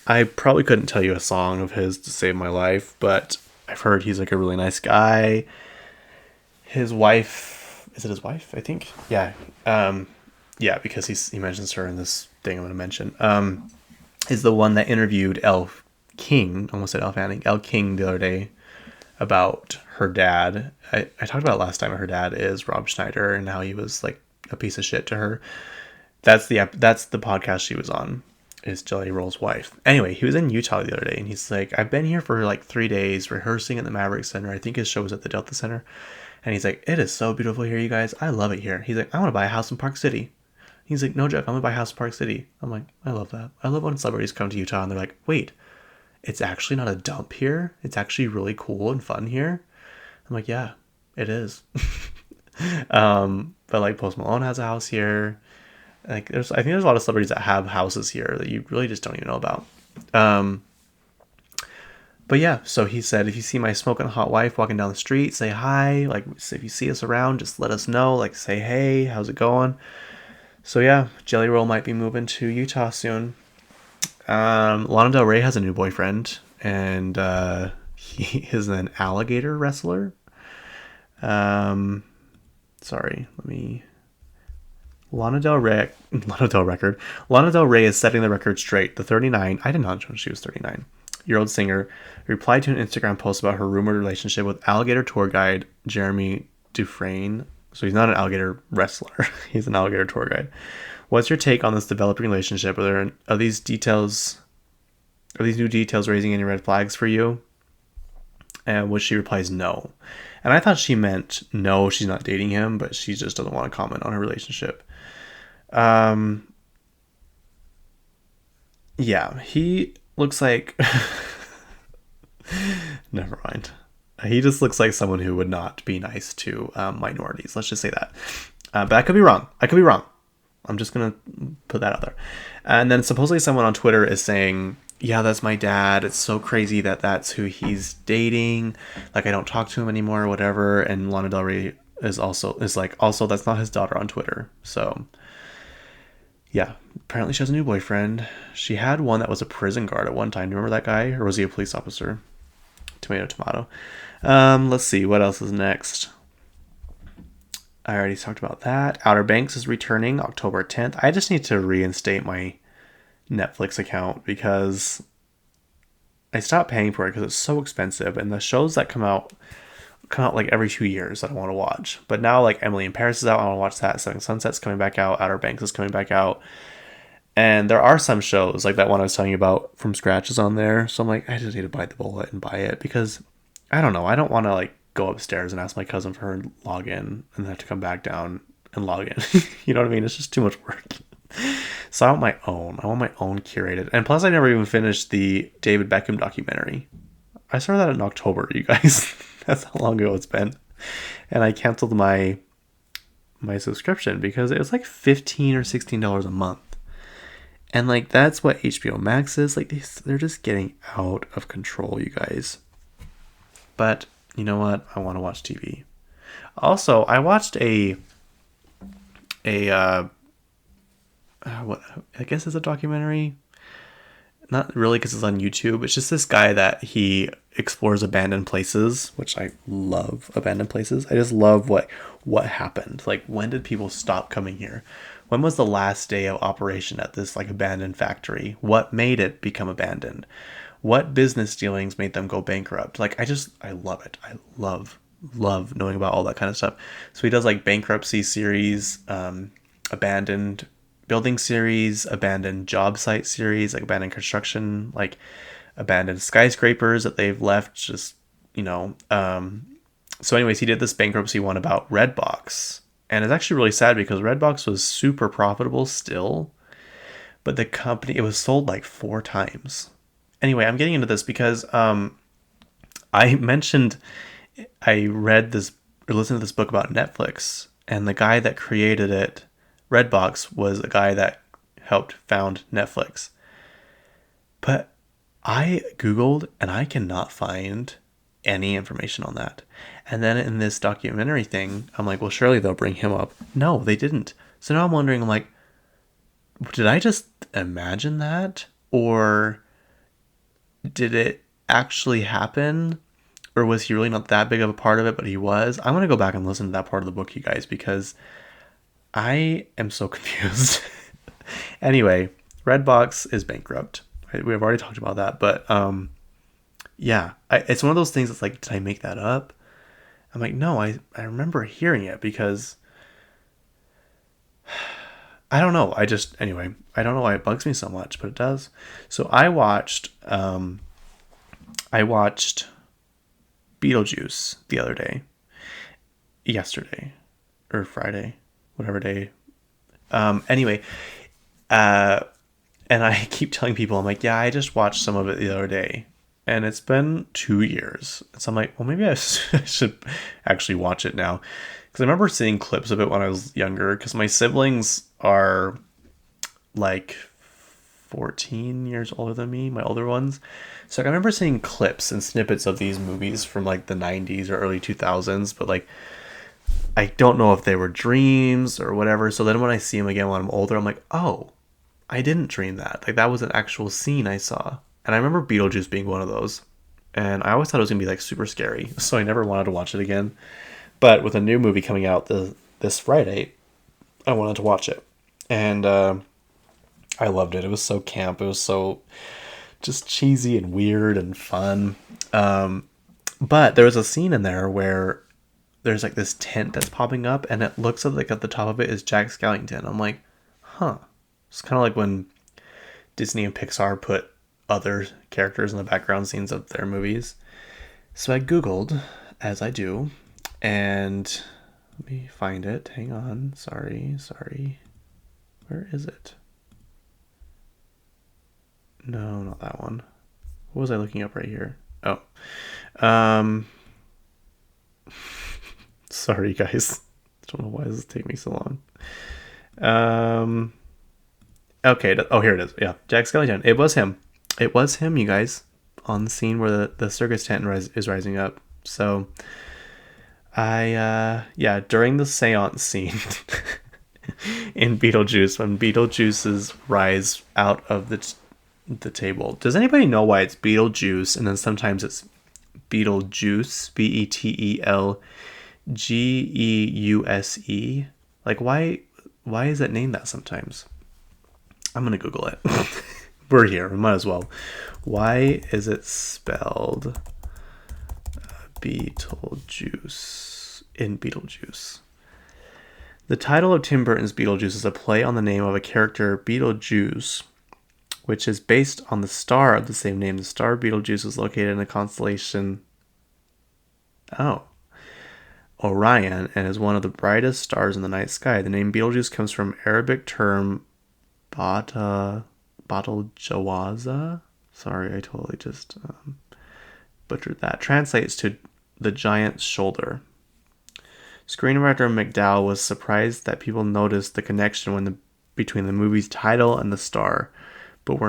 I probably couldn't tell you a song of his to save my life, but I've heard he's like a really nice guy. His wife, is it his wife? I think. Yeah. Yeah, because he mentions her in this thing I'm going to mention. Is the one that interviewed Elle King, almost said Elle Fanning, Elle King the other day about her dad. I talked about last time her dad is Rob Schneider and how he was like a piece of shit to her. That's the podcast she was on, is Jelly Roll's wife. Anyway, he was in Utah the other day, and he's like, I've been here for like 3 days rehearsing at the Maverick Center. I think his show was at the Delta Center. And he's like, it is so beautiful here, you guys. I love it here. He's like, I want to buy a house in Park City. He's like, no joke, I'm going to buy a house in Park City. I'm like, I love that. I love when celebrities come to Utah and they're like, wait, it's actually not a dump here. It's actually really cool and fun here. I'm like, yeah, it is. But like Post Malone has a house here. Like I think there's a lot of celebrities that have houses here that you really just don't even know about. But yeah, so he said, if you see my smoking hot wife walking down the street, say hi. Like if you see us around, just let us know. Like say, hey, how's it going? So yeah, Jelly Roll might be moving to Utah soon. Lana Del Ray has a new boyfriend, and he is an alligator wrestler. Lana Del Ray is setting the record straight. The 39, I did not know she was 39-year-old singer replied to an Instagram post about her rumored relationship with alligator tour guide Jeremy Dufresne. So he's not an alligator wrestler. He's an alligator tour guide. What's your take on this developing relationship? Are these new details raising any red flags for you? And which she replies, no. And I thought she meant no, she's not dating him, but she just doesn't want to comment on her relationship. Yeah, he looks like never mind. He just looks like someone who would not be nice to minorities. Let's just say that. But I could be wrong. I'm just going to put that out there. And then supposedly someone on Twitter is saying, yeah, that's my dad. It's so crazy that that's who he's dating. Like, I don't talk to him anymore or whatever. And Lana Del Ray is like, that's not his daughter on Twitter. So yeah, apparently she has a new boyfriend. She had one that was a prison guard at one time. Do you remember that guy? Or was he a police officer? Tomato. Let's see. What else is next? I already talked about that. Outer Banks is returning October 10th. I just need to reinstate my Netflix account because I stopped paying for it because it's so expensive. And the shows that come out like every 2 years that I want to watch. But now like Emily in Paris is out. I want to watch that. Selling Sunset's coming back out. Outer Banks is coming back out. And there are some shows like that one I was telling you about From Scratch is on there. So I'm like, I just need to bite the bullet and buy it because I don't know. I don't want to like go upstairs and ask my cousin for her log in and then have to come back down and log in. You know what I mean? It's just too much work. So I want my own. Curated. And plus I never even finished the David Beckham documentary. I started that in October, you guys. That's how long ago it's been. And I canceled my subscription because it was like $15 or $16 a month. And like that's what HBO Max is. Like they're just getting out of control, you guys. But you know what? I want to watch TV. Also, I watched what I guess it's a documentary. Not really because it's on YouTube. It's just this guy that he explores abandoned places, which I love abandoned places. I just love what happened. Like when did people stop coming here? when was the last day of operation at this like abandoned factory? What made it become abandoned? What business dealings made them go bankrupt? Like, I love it. I love knowing about all that kind of stuff. So he does like bankruptcy series, abandoned building series, abandoned job site series, like abandoned construction, like abandoned skyscrapers that they've left just, you know. So anyways, he did this bankruptcy one about Redbox. And it's actually really sad because Redbox was super profitable still, but the company, it was sold like 4 times. Anyway, I'm getting into this because I mentioned I read this or listened to this book about Netflix, and the guy that created it, Redbox, was a guy that helped found Netflix. But I Googled and I cannot find any information on that. And then in this documentary thing, I'm like, well, surely they'll bring him up. No, they didn't. So now I'm wondering, I'm like, did I just imagine that? Or did it actually happen? Or was he really not that big of a part of it, but he was? I'm going to go back and listen to that part of the book, you guys, because I am so confused. Anyway, Redbox is bankrupt. We've already talked about that, but yeah, it's one of those things that's like, did I make that up? I'm like, no, I remember hearing it because I don't know. Anyway, I don't know why it bugs me so much, but it does. So I watched Beetlejuice the other day, yesterday or Friday, whatever day. Anyway, and I keep telling people, I'm like, yeah, I just watched some of it the other day. And it's been 2 years. So I'm like, well, maybe I should actually watch it now. Because I remember seeing clips of it when I was younger. Because my siblings are like 14 years older than me, my older ones. So I remember seeing clips and snippets of these movies from like the 90s or early 2000s. But like, I don't know if they were dreams or whatever. So then when I see them again when I'm older, I'm like, oh, I didn't dream that. Like, that was an actual scene I saw. And I remember Beetlejuice being one of those. And I always thought it was going to be like super scary. So I never wanted to watch it again. But with a new movie coming out this Friday, I wanted to watch it. And I loved it. It was so camp. It was so just cheesy and weird and fun. But there was a scene in there where there's like this tent that's popping up. And it looks like at the top of it is Jack Skellington. I'm like, huh. It's kind of like when Disney and Pixar put other characters in the background scenes of their movies. So I Googled, as I do, and let me find it. Hang on. Sorry. Where is it? No, not that one. What was I looking up right here? Oh. Sorry, guys. I don't know why this is taking me so long. Okay. Oh, here it is. Yeah, Jack Skellington. It was him, you guys, on the scene where the circus tent is rising up. So, during the seance scene in Beetlejuice, when Beetlejuice's rise out of the table. Does anybody know why it's Beetlejuice and then sometimes it's Beetlejuice, Betelgeuse? Like, why is it named that sometimes? I'm gonna Google it. We're here, we might as well. Why is it spelled Beetlejuice in Beetlejuice? The title of Tim Burton's Beetlejuice is a play on the name of a character, Betelgeuse, which is based on the star of the same name. The star Betelgeuse is located in the constellation Orion and is one of the brightest stars in the night sky. The name Betelgeuse comes from Arabic term Bataljawaza. Sorry, I totally just butchered that. Translates to the giant's shoulder. Screenwriter McDowell was surprised that people noticed the connection between the movie's title and the star, but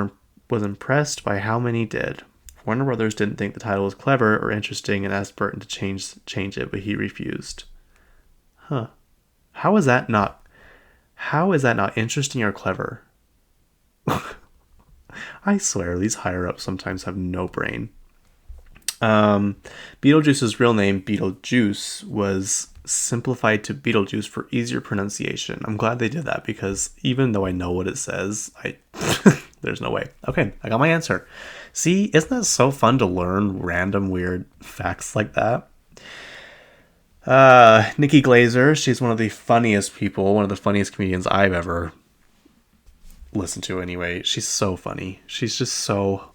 was impressed by how many did. Warner Brothers didn't think the title was clever or interesting and asked Burton to change it, but he refused. Huh. How is that not interesting or clever? I swear, these higher-ups sometimes have no brain. Um, Beetlejuice's real name, Beetlejuice, was simplified to Beetlejuice for easier pronunciation. I'm glad they did that because even though I know what it says, there's no way. Okay, I got my answer. See, isn't that so fun to learn random weird facts like that? Nikki Glaser, she's one of the funniest people, one of the funniest comedians I've ever listened to anyway. She's so funny. She's just so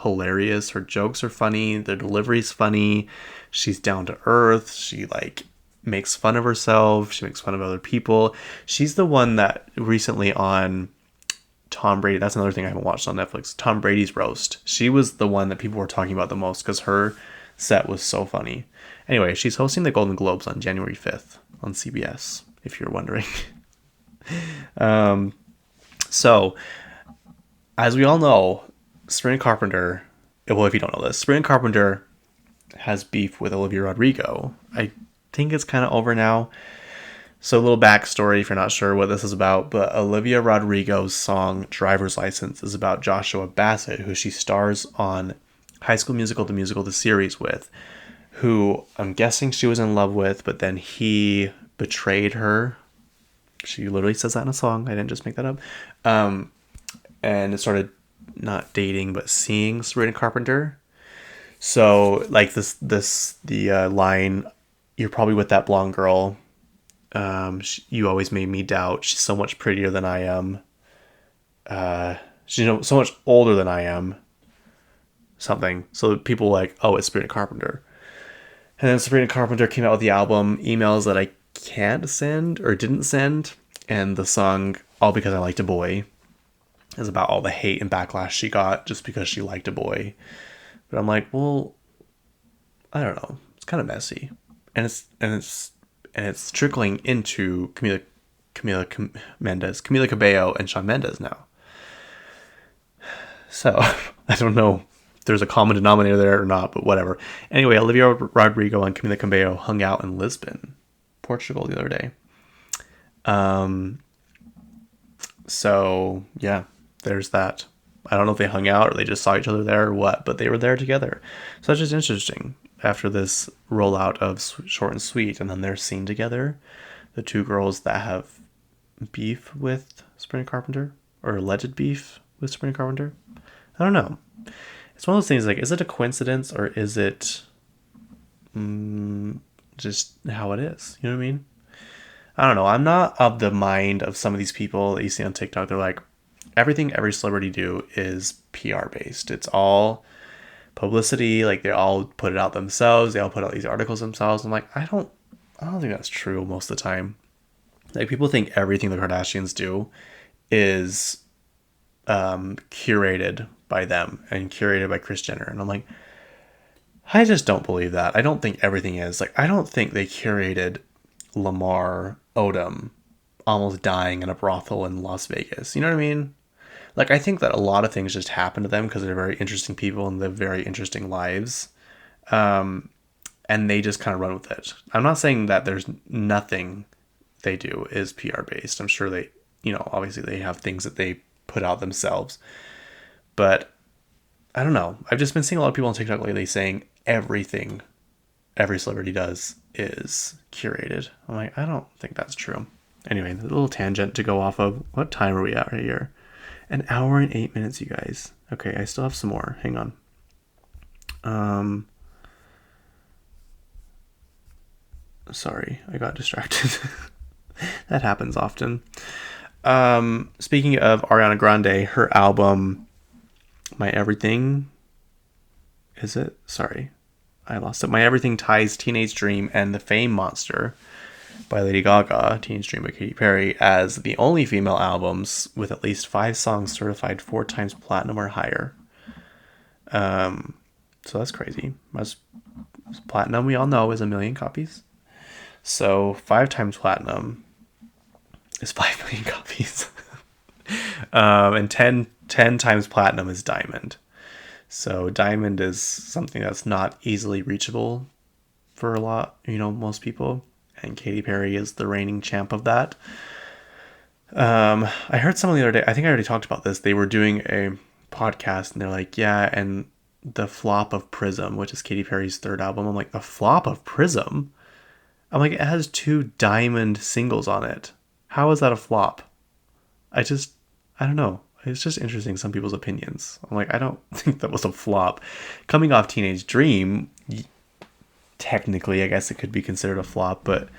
hilarious. Her jokes are funny. The delivery's funny. She's down to earth. She like makes fun of herself. She makes fun of other people. She's the one that recently on Tom Brady, that's another thing I haven't watched on Netflix, Tom Brady's roast. She was the one that people were talking about the most because her set was so funny. Anyway, she's hosting the Golden Globes on January 5th on CBS, if you're wondering. So, as we all know, Sabrina Carpenter, well, if you don't know this, Sabrina Carpenter has beef with Olivia Rodrigo. I think it's kind of over now. So a little backstory if you're not sure what this is about, but Olivia Rodrigo's song Driver's License is about Joshua Bassett, who she stars on High School Musical, the series with, who I'm guessing she was in love with, but then he betrayed her. She literally says that in a song. I didn't just make that up. And it started not dating, but seeing Sabrina Carpenter. So like the line, "You're probably with that blonde girl. You always made me doubt. She's so much prettier than I am. She's so much older than I am." Something. So people were like, oh, it's Sabrina Carpenter. And then Sabrina Carpenter came out with the album Emails That I Can't Send or Didn't Send. And the song All Because I Liked a Boy is about all the hate and backlash she got just because she liked a boy. But I'm like, well, I don't know. It's kind of messy. And it's trickling into Camila Cabello and Shawn Mendes now. So I don't know if there's a common denominator there or not, but whatever. Anyway, Olivia Rodrigo and Camila Cabello hung out in Lisbon, Portugal the other day. So yeah, there's that. I don't know if they hung out or they just saw each other there or what, but they were there together. So that's just interesting. After this rollout of Short and Sweet, and then they're seen together, the two girls that have beef with Sabrina Carpenter, or alleged beef with Sabrina Carpenter. I don't know. It's one of those things like, is it a coincidence or is it just how it is? You know what I mean? I don't know. I'm not of the mind of some of these people that you see on TikTok. They're like, everything every celebrity do is PR based. It's all publicity. Like they all put it out themselves. They all put out these articles themselves. I'm like, I don't think that's true most of the time. Like people think everything the Kardashians do is curated by them and curated by Kris Jenner. And I'm like, I just don't believe that. I don't think everything is. Like, I don't think they curated Lamar Odom almost dying in a brothel in Las Vegas. You know what I mean? Like, I think that a lot of things just happen to them because they're very interesting people and live very interesting lives. And they just kind of run with it. I'm not saying that there's nothing they do is PR based. I'm sure they, obviously they have things that they put out themselves. But I don't know. I've just been seeing a lot of people on TikTok lately saying everything every celebrity does is curated. I'm like, I don't think that's true. Anyway, a little tangent to go off of. What time are we at right here? 1 hour and 8 minutes, you guys. Okay, I still have some more. Hang on. Sorry, I got distracted. That happens often. Speaking of Ariana Grande, her album, My Everything, is it? Sorry, I lost it. My Everything ties Teenage Dream and The Fame Monster by Lady Gaga, Teenage Dream by Katy Perry, as the only female albums with at least 5 songs certified 4 times platinum or higher. So that's crazy. Platinum, we all know, is 1 million copies. So 5 times platinum is 5 million copies. And 10 times platinum is diamond. So diamond is something that's not easily reachable for a lot, most people. And Katy Perry is the reigning champ of that. I heard someone the other day, I think I already talked about this. They were doing a podcast and they're like, yeah, and the flop of Prism, which is Katy Perry's third album. I'm like, the flop of Prism? I'm like, it has 2 diamond singles on it. How is that a flop? I don't know. It's just interesting, some people's opinions. I'm like, I don't think that was a flop. Coming off Teenage Dream, technically, I guess it could be considered a flop, but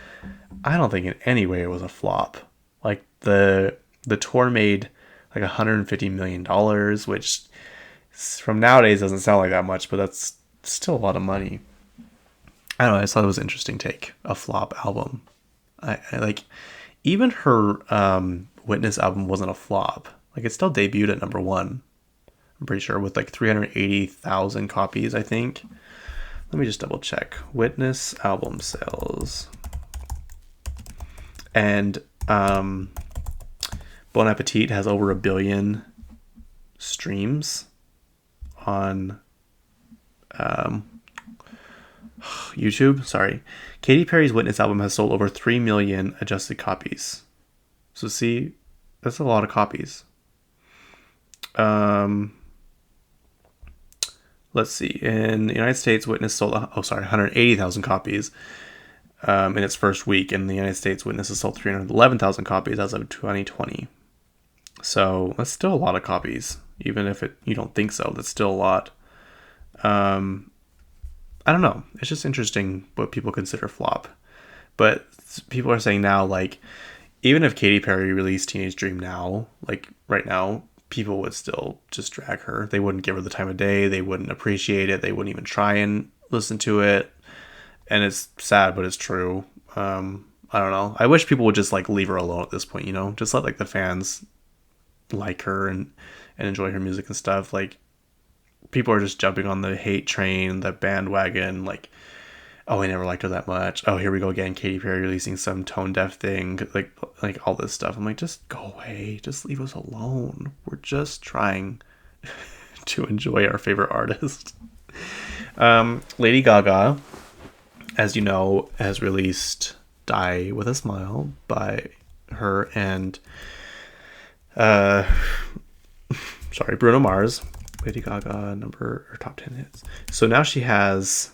I don't think in any way it was a flop. Like, the tour made like $150 million, which from nowadays doesn't sound like that much, but that's still a lot of money. I don't know. I just thought it was an interesting take. A flop album. I like, even her Witness album wasn't a flop. Like, it still debuted at #1. I'm pretty sure, with like 380,000 copies, I think. Let me just double check. Witness album sales. And Bon Appetit has over 1 billion streams on YouTube. Sorry. Katy Perry's Witness album has sold over 3 million adjusted copies. So see, that's a lot of copies. Let's see. In the United States, Witness sold 180,000 copies in its first week. In the United States, Witness has sold 311,000 copies as of 2020. So that's still a lot of copies, even if you don't think so. That's still a lot. I don't know. It's just interesting what people consider flop. But people are saying now, like, even if Katy Perry released Teenage Dream now, like right now, people would still just drag her. They wouldn't give her the time of day. They wouldn't appreciate it. They wouldn't even try and listen to it. And it's sad, but it's true. I don't know. I wish people would just like leave her alone at this point, you know? Just let like the fans like her and enjoy her music and stuff. Like, people are just jumping on the hate train, the bandwagon, like, oh, I never liked her that much. Oh, here we go again. Katy Perry releasing some tone deaf thing, like all this stuff. I'm like, just go away. Just leave us alone. We're just trying to enjoy our favorite artist. Lady Gaga, as you know, has released Die With a Smile by her and Bruno Mars. Lady Gaga top 10 hits. So now she has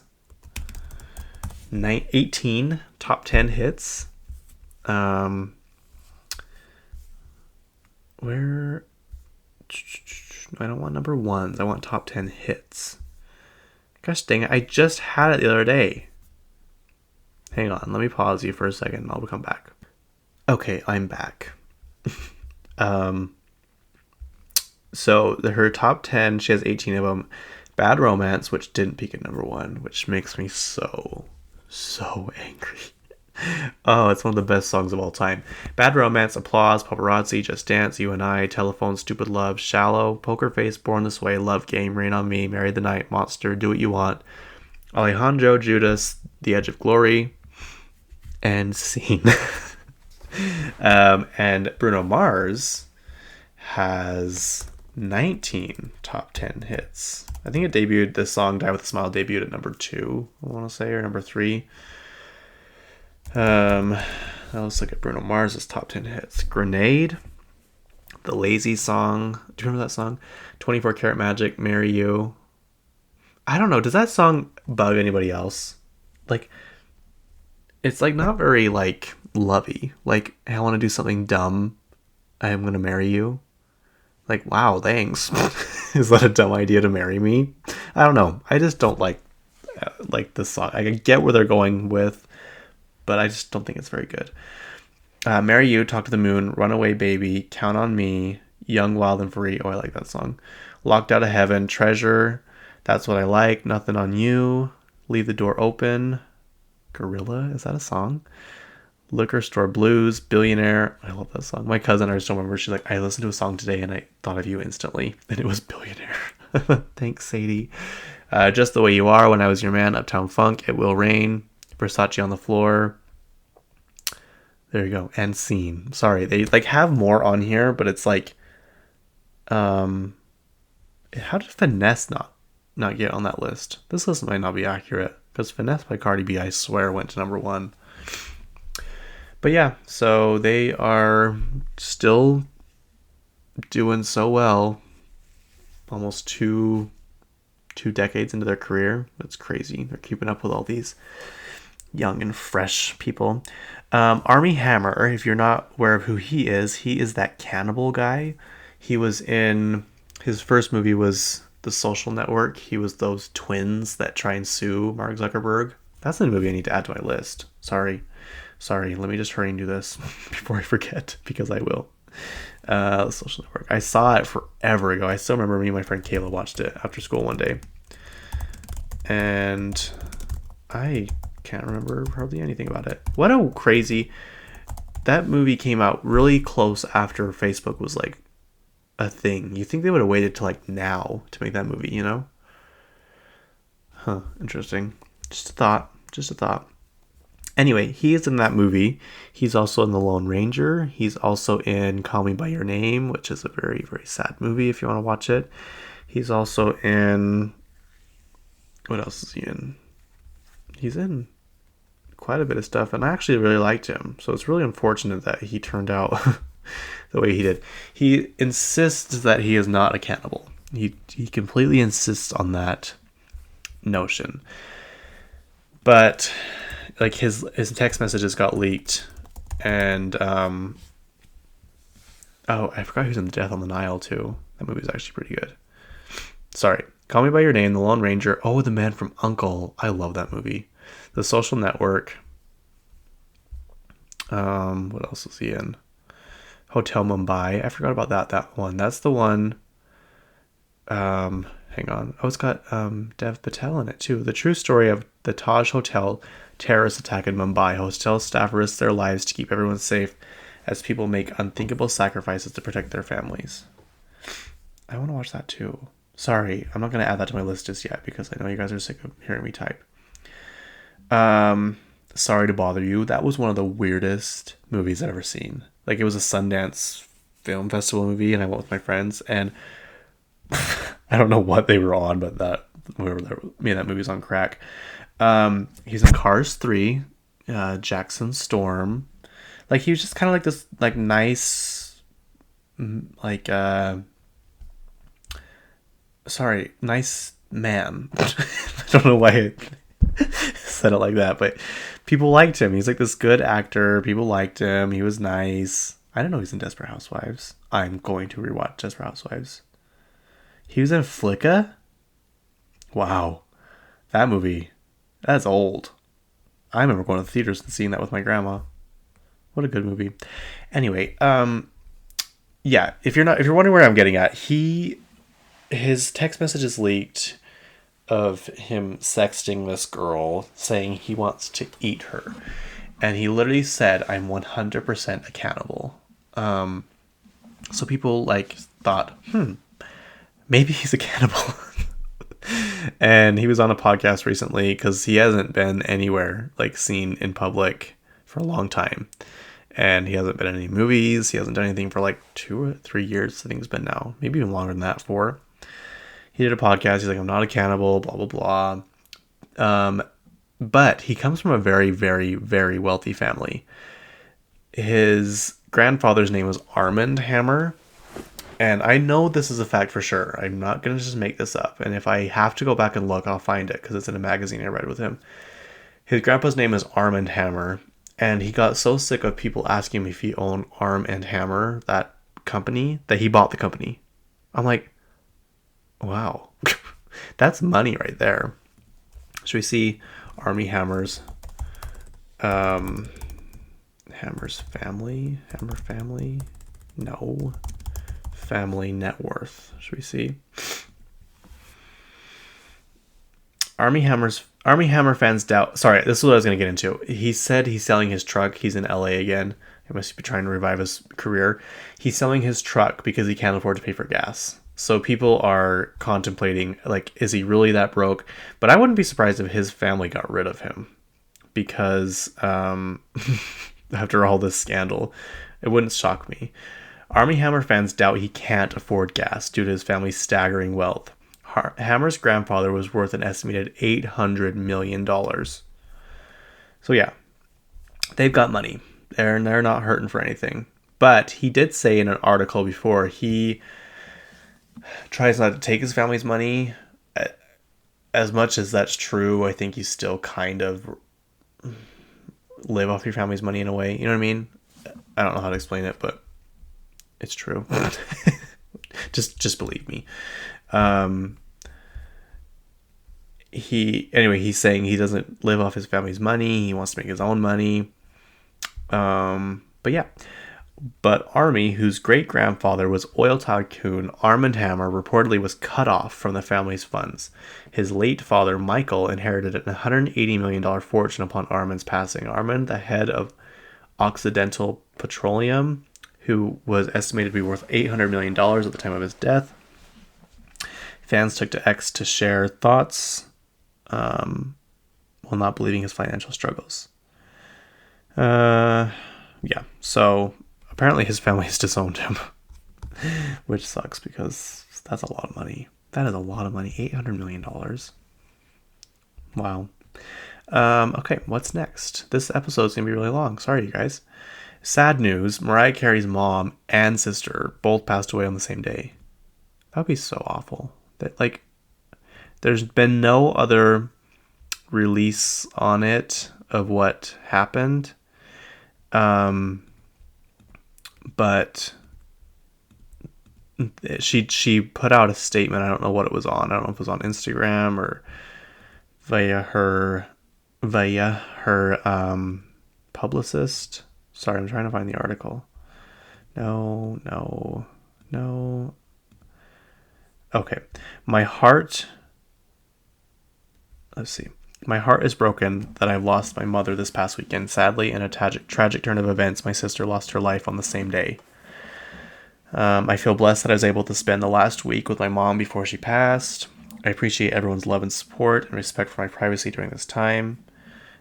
18 top 10 hits. Where I don't want #1s. I want top 10 hits. Gosh dang it! I just had it the other day. Hang on, let me pause you for a second. I'll come back. Okay, I'm back. So her top 10, she has 18 of them. Bad Romance, which didn't peak at #1, which makes me so angry. Oh, it's one of the best songs of all time. Bad Romance, Applause, Paparazzi, Just Dance, You and I, Telephone, Stupid Love, Shallow, Poker Face, Born This Way, Love Game, Rain on Me, Marry the Night, Monster, Do What You Want, Alejandro, Judas, The Edge of Glory, and Scene. And Bruno Mars has 19 top 10 hits. I think it debuted, this song Die With a Smile debuted at #2, I want to say, or #3. Now let's look at Bruno Mars's top 10 hits. Grenade, The Lazy Song. Do you remember that song? 24 Karat Magic, Marry You. I don't know. Does that song bug anybody else? Like, it's like not very like lovey. Like, hey, I want to do something dumb. I am going to marry you. Like, wow, thanks. Is that a dumb idea to marry me? I don't know. I just don't like this song. I get where they're going with, but I just don't think it's very good. Marry You, Talk to the Moon, Runaway Baby, Count on Me, Young, Wild, and Free. Oh, I like that song. Locked Out of Heaven, Treasure, That's What I Like, Nothing on You, Leave the Door Open, Gorilla, is that a song? Liquor Store Blues, Billionaire. I love that song. My cousin, I just don't remember, she's like, I listened to a song today and I thought of you instantly. And it was Billionaire. Thanks, Sadie. Just the Way You Are, When I Was Your Man, Uptown Funk, It Will Rain, Versace on the Floor. There you go. And Scene. Sorry, they like have more on here, but it's like, how did Finesse not get on that list? This list might not be accurate, because Finesse by Cardi B, I swear, went to #1. But yeah, so they are still doing so well. Almost 2 2 decades into their career. It's crazy. They're keeping up with all these young and fresh people. Armie Hammer, if you're not aware of who he is that cannibal guy. He was in, his first movie was The Social Network. He was those twins that try and sue Mark Zuckerberg. That's the movie I need to add to my list. Sorry. Let me just hurry and do this before I forget, because I will. The Social Network. I saw it forever ago. I still remember me and my friend Kayla watched it after school one day. And I can't remember hardly anything about it. What a crazy... That movie came out really close after Facebook was like a thing. You think they would have waited till like now to make that movie, you know? Huh, interesting. Just a thought. Anyway, he is in that movie. He's also in The Lone Ranger. He's also in Call Me By Your Name, which is a very, very sad movie if you want to watch it. He's also in... What else is he in? He's in quite a bit of stuff, and I actually really liked him. So it's really unfortunate that he turned out the way he did. He insists that he is not a cannibal. He completely insists on that notion. But like his text messages got leaked, and oh, I forgot he was in Death on the Nile too. That movie's actually pretty good. Sorry. Call Me By Your Name, The Lone Ranger. Oh, The Man from U.N.C.L.E. I love that movie. The Social Network. What else was he in? Hotel Mumbai. I forgot about that one. That's the one. Hang on. Oh, it's got Dev Patel in it too. The true story of the Taj Hotel terrorist attack in Mumbai. Hotel staff risk their lives to keep everyone safe as people make unthinkable sacrifices to protect their families. I want to watch that too. Sorry, I'm not going to add that to my list just yet because I know you guys are sick of hearing me type. Sorry to Bother You. That was one of the weirdest movies I've ever seen. Like, it was a Sundance Film Festival movie, and I went with my friends, and I don't know what they were on, but that movie's on crack. He's in Cars 3, Jackson Storm. Like, he was just kind of like this, like, nice, like, nice man. I don't know why I said it like that, but people liked him. He's like this good actor. People liked him. He was nice. I didn't know he's in Desperate Housewives. I'm going to rewatch Desperate Housewives. He was in Flicka? Wow. That movie. That's old. I remember going to the theaters and seeing that with my grandma. What a good movie. Anyway, yeah, if you're wondering where I'm getting at, his text messages leaked of him sexting this girl saying he wants to eat her. And he literally said, I'm 100% a cannibal. So people like thought, maybe he's a cannibal. And he was on a podcast recently because he hasn't been anywhere like seen in public for a long time. And he hasn't been in any movies. He hasn't done anything for like 2 or 3 years. I think it's been now. Maybe even longer than that, 4. He did a podcast. He's like, I'm not a cannibal, blah, blah, blah. But he comes from a very, very, very wealthy family. His grandfather's name was Armie Hammer. And I know this is a fact for sure. I'm not going to just make this up. And if I have to go back and look, I'll find it because it's in a magazine I read with him. His grandpa's name is Armie Hammer. And he got so sick of people asking him if he owned Arm and Hammer, that company, that he bought the company. I'm like, wow, that's money right there. Should we see Armie Hammer's Hammer family? No. Family net worth. Should we see? Armie Hammer fans doubt. Sorry, this is what I was going to get into. He said he's selling his truck. He's in LA again. He must be trying to revive his career. He's selling his truck because he can't afford to pay for gas. So people are contemplating, like, is he really that broke? But I wouldn't be surprised if his family got rid of him because after all this scandal, it wouldn't shock me. Armie Hammer fans doubt he can't afford gas due to his family's staggering wealth. Hammer's grandfather was worth an estimated $800 million. So yeah, they've got money. They're not hurting for anything. But he did say in an article before he tries not to take his family's money. as much as that's true, I think you still kind of live off your family's money in a way. You know what I mean? I don't know how to explain it, but it's true. just believe me. He's saying he doesn't live off his family's money. He wants to make his own money. But yeah. But Armie, whose great-grandfather was oil tycoon Armie Hammer, reportedly was cut off from the family's funds. His late father, Michael, inherited a $180 million fortune upon Armin's passing. Armin, the head of Occidental Petroleum, who was estimated to be worth $800 million at the time of his death. Fans took to X to share thoughts while not believing his financial struggles. Yeah, so apparently his family has disowned him, which sucks because that's a lot of money. That is a lot of money. $800 million. Wow. Okay, what's next? This episode is going to be really long. Sorry, you guys. Sad news. Mariah Carey's mom and sister both passed away on the same day. That would be so awful. That, like, there's been no other release on it of what happened. But she put out a statement. I don't know what it was on. I don't know if it was on Instagram or via her publicist. Sorry, I'm trying to find the article. No. Okay. My heart is broken that I've lost my mother this past weekend. Sadly, in a tragic turn of events, my sister lost her life on the same day. I feel blessed that I was able to spend the last week with my mom before she passed. I appreciate everyone's love and support and respect for my privacy during this time.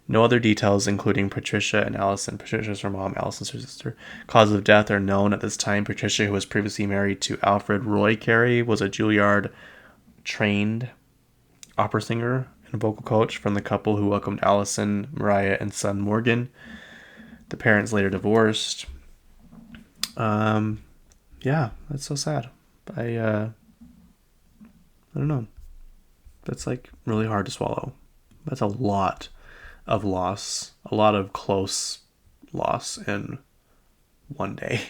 No other details, including Patricia and Allison. Patricia's her mom, Allison's her sister. Cause of death are known at this time. Patricia, who was previously married to Alfred Roy Carey, was a Juilliard-trained opera singer and vocal coach from the couple who welcomed Allison, Mariah, and son Morgan. The parents later divorced. Yeah, that's so sad. I don't know. That's like really hard to swallow. That's a lot of loss, a lot of close loss in one day,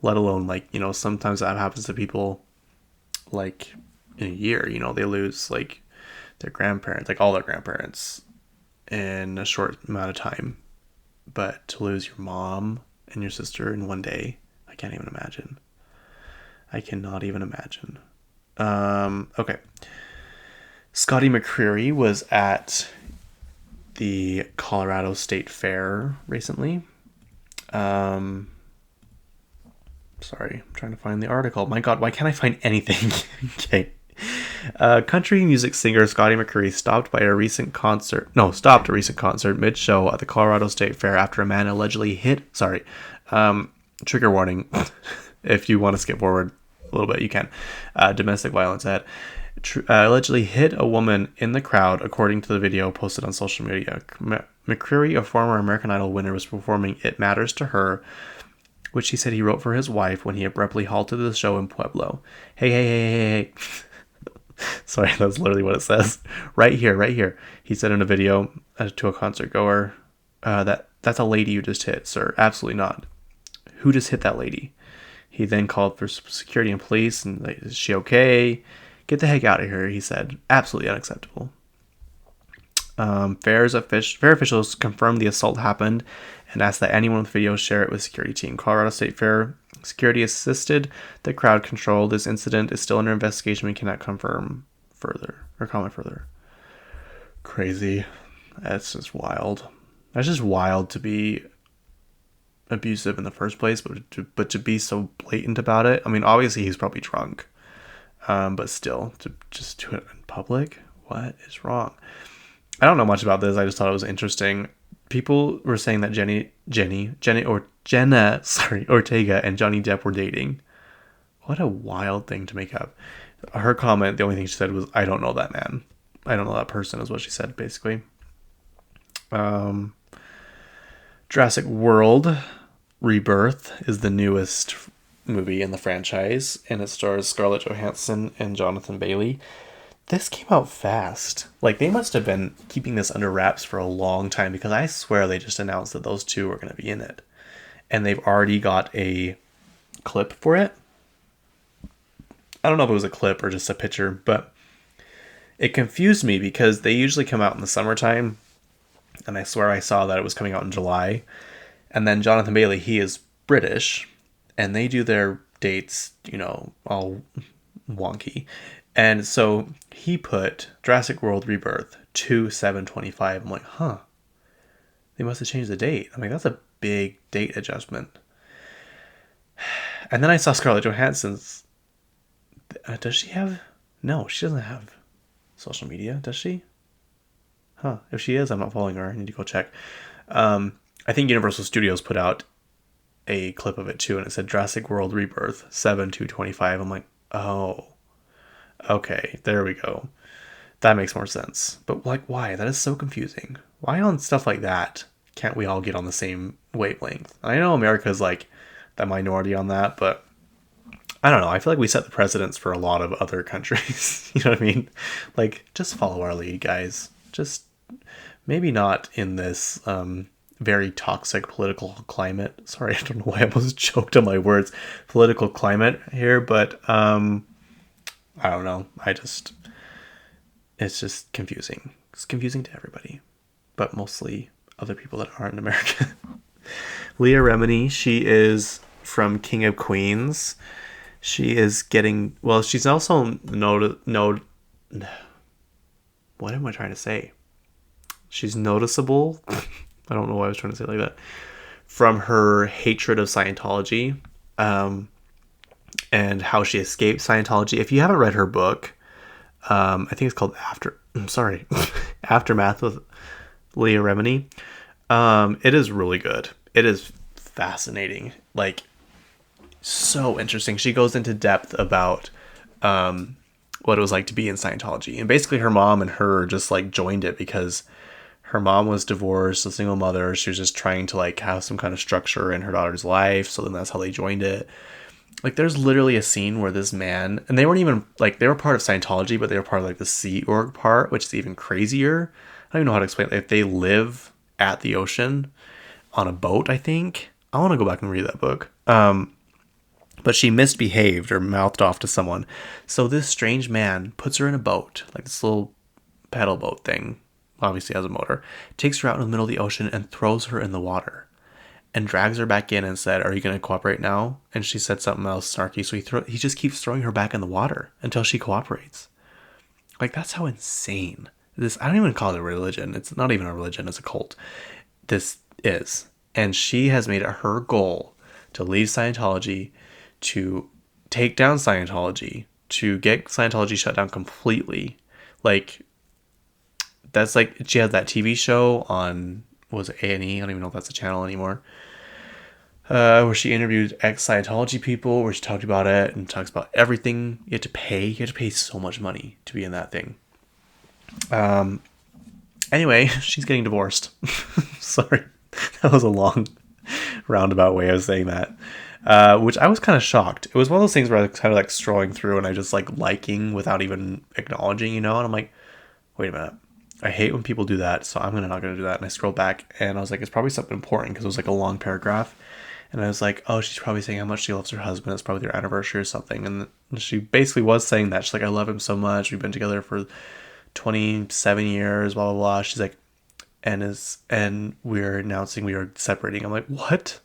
let alone like, you know, sometimes that happens to people like in a year, you know, they lose like their grandparents, like all their grandparents in a short amount of time. But to lose your mom and your sister in one day, I can't even imagine. I cannot even imagine. Okay. Scotty McCreery was at the Colorado State Fair recently. Sorry, I'm trying to find the article. My God, why can't I find anything? Okay. Country music singer Scotty McCreery stopped a recent concert mid-show at the Colorado State Fair after a man allegedly trigger warning. If you want to skip forward a little bit, you can. Domestic violence allegedly hit a woman in the crowd, according to the video posted on social media. McCreery, a former American Idol winner, was performing It Matters to Her, which he said he wrote for his wife when he abruptly halted the show in Pueblo. Hey. Sorry, that's literally what it says. Right here. He said in a video to a concert goer, that's a lady you just hit, sir. Absolutely not. Who just hit that lady? He then called for security and police, and like, is she okay? Get the heck out of here, he said. Absolutely unacceptable. Fair officials confirmed the assault happened and asked that anyone with video share it with security team. Colorado State Fair security assisted the crowd control. This incident is still under investigation. We cannot comment further. Crazy. That's just wild. That's just wild to be abusive in the first place, but to be so blatant about it. I mean, obviously he's probably drunk. But still, to just do it in public, what is wrong? I don't know much about this. I just thought it was interesting. People were saying that Jenna Ortega and Johnny Depp were dating. What a wild thing to make up. Her comment, the only thing she said was, "I don't know that man. I don't know that person," is what she said, basically. Jurassic World Rebirth is the newest movie in the franchise, and it stars Scarlett Johansson and Jonathan Bailey. This came out fast. Like, they must have been keeping this under wraps for a long time, because I swear they just announced that those two were going to be in it. And they've already got a clip for it. I don't know if it was a clip or just a picture, but it confused me because they usually come out in the summertime. And I swear I saw that it was coming out in July. And then Jonathan Bailey, he is British. And they do their dates, all wonky. And so he put Jurassic World Rebirth 2/7/25. I'm like, huh. They must have changed the date. I'm like, that's a big date adjustment. And then I saw Scarlett Johansson's. Does she have? No, she doesn't have social media, does she? Huh. If she is, I'm not following her. I need to go check. I think Universal Studios put out a clip of it too, and it said Jurassic World Rebirth 7/2/25. I'm like, oh. Okay, there we go. That makes more sense. But like, why? That is so confusing. Why on stuff like that can't we all get on the same wavelength? I know America's like the minority on that, but I don't know. I feel like we set the precedents for a lot of other countries. You know what I mean? Like, just follow our lead, guys. Just maybe not in this very toxic political climate. Sorry, I don't know why I almost choked on my words. Political climate here, but I don't know. It's just confusing. It's confusing to everybody, but mostly other people that aren't in America. Leah Remini, she is from King of Queens. She is getting, well, she's also what am I trying to say? She's noticeable. I don't know why I was trying to say it like that. From her hatred of Scientology. And how she escaped Scientology. If you haven't read her book, I think it's called Aftermath with Leah Remini. It is really good. It is fascinating. Like, so interesting. She goes into depth about what it was like to be in Scientology. And basically her mom and her just like joined it because her mom was divorced, a single mother. She was just trying to like have some kind of structure in her daughter's life. So then that's how they joined it. Like, there's literally a scene where this man, and they weren't even, like, they were part of Scientology, but they were part of, like, the Sea Org part, which is even crazier. I don't even know how to explain it. Like, they live at the ocean on a boat, I think. I want to go back and read that book. But she misbehaved or mouthed off to someone. So this strange man puts her in a boat, like this little paddle boat thing, obviously has a motor, takes her out in the middle of the ocean and throws her in the water. And drags her back in and said, "Are you going to cooperate now?" And she said something else snarky. So he just keeps throwing her back in the water until she cooperates. Like, that's how insane this. I don't even call it a religion. It's not even a religion. It's a cult. This is. And she has made it her goal to leave Scientology, to take down Scientology, to get Scientology shut down completely. Like, that's like, she had that TV show on, was it A&E? I don't even know if that's a channel anymore. Where she interviewed ex-Scientology people, where she talked about it and talks about everything. You have to pay so much money to be in that thing. Anyway, she's getting divorced. Sorry, that was a long roundabout way of saying that. Which I was kind of shocked. It was one of those things where I was kind of like scrolling through and I just like liking without even acknowledging, and I'm like, wait a minute. I hate when people do that, so I'm not going to do that. And I scrolled back and I was like, it's probably something important, because it was like a long paragraph. And I was like, oh, she's probably saying how much she loves her husband. It's probably their anniversary or something. And she basically was saying that. She's like, I love him so much. We've been together for 27 years, blah, blah, blah. She's like, and we're announcing we are separating. I'm like, what?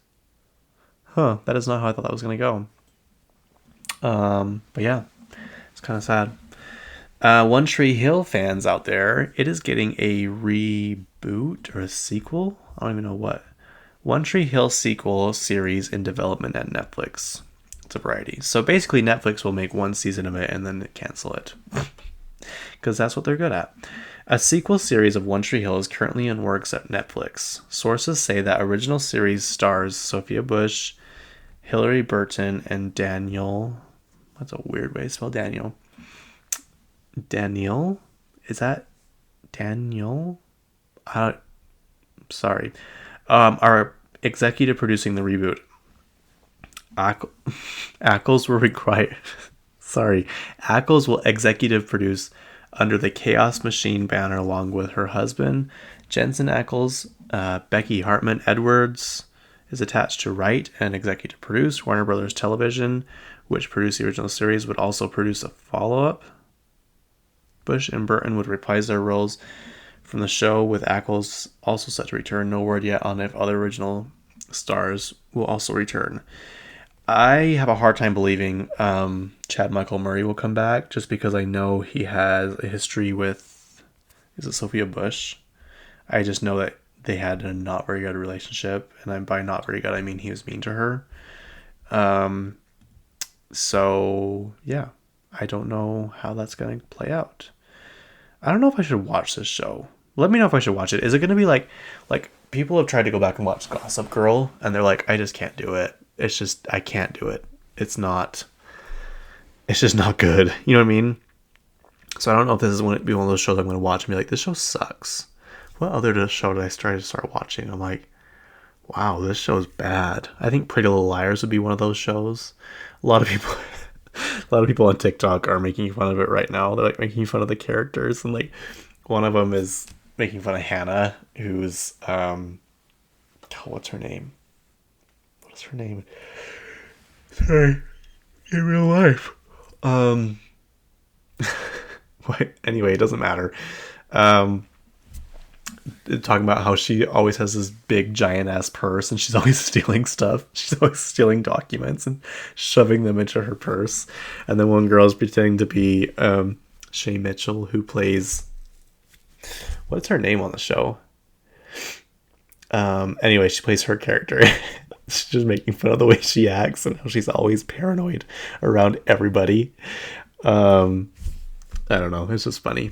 Huh, that is not how I thought that was going to go. But yeah, it's kind of sad. One Tree Hill fans out there, it is getting a reboot or a sequel. I don't even know what. One Tree Hill sequel series in development at Netflix. It's a variety. So basically Netflix will make one season of it and then cancel it. Because that's what they're good at. A sequel series of One Tree Hill is currently in works at Netflix. Sources say that original series stars Sophia Bush, Hilary Burton, and Daniel. That's a weird way to spell Daniel. Daniel? Is that Daniel? Sorry. Are executive producing the reboot. Ackles were required. Sorry. Ackles will executive produce under the Chaos Machine banner along with her husband, Jensen Ackles. Becky Hartman Edwards is attached to write and executive produce. Warner Brothers Television, which produced the original series, would also produce a follow-up. Bush and Burton would reprise their roles from the show, with Ackles also set to return. No word yet on if other original stars will also return. I have a hard time believing Chad Michael Murray will come back, just because I know he has a history with, is it Sophia Bush? I just know that they had a not very good relationship, and by not very good I mean he was mean to her. So yeah, I don't know how that's going to play out. I don't know if I should watch this show. Let me know if I should watch it. Is it going to be like people have tried to go back and watch Gossip Girl, and they're like, I just can't do it. It's just, I can't do it. It's just not good. You know what I mean? So I don't know if this is going to be one of those shows I'm going to watch and be like, this show sucks. What other show did I start watching? I'm like, wow, this show is bad. I think Pretty Little Liars would be one of those shows. A lot of people on TikTok are making fun of it right now. They're like making fun of the characters, and like one of them is making fun of Hannah, who's what's her name? What is her name? Sorry, in real life. Anyway, it doesn't matter. Talking about how she always has this big giant ass purse, and she's always stealing stuff. She's always stealing documents and shoving them into her purse. And then one girl's pretending to be Shay Mitchell, who plays, what's her name on the show? Anyway, she plays her character. She's just making fun of the way she acts and how she's always paranoid around everybody. I don't know. It's just funny.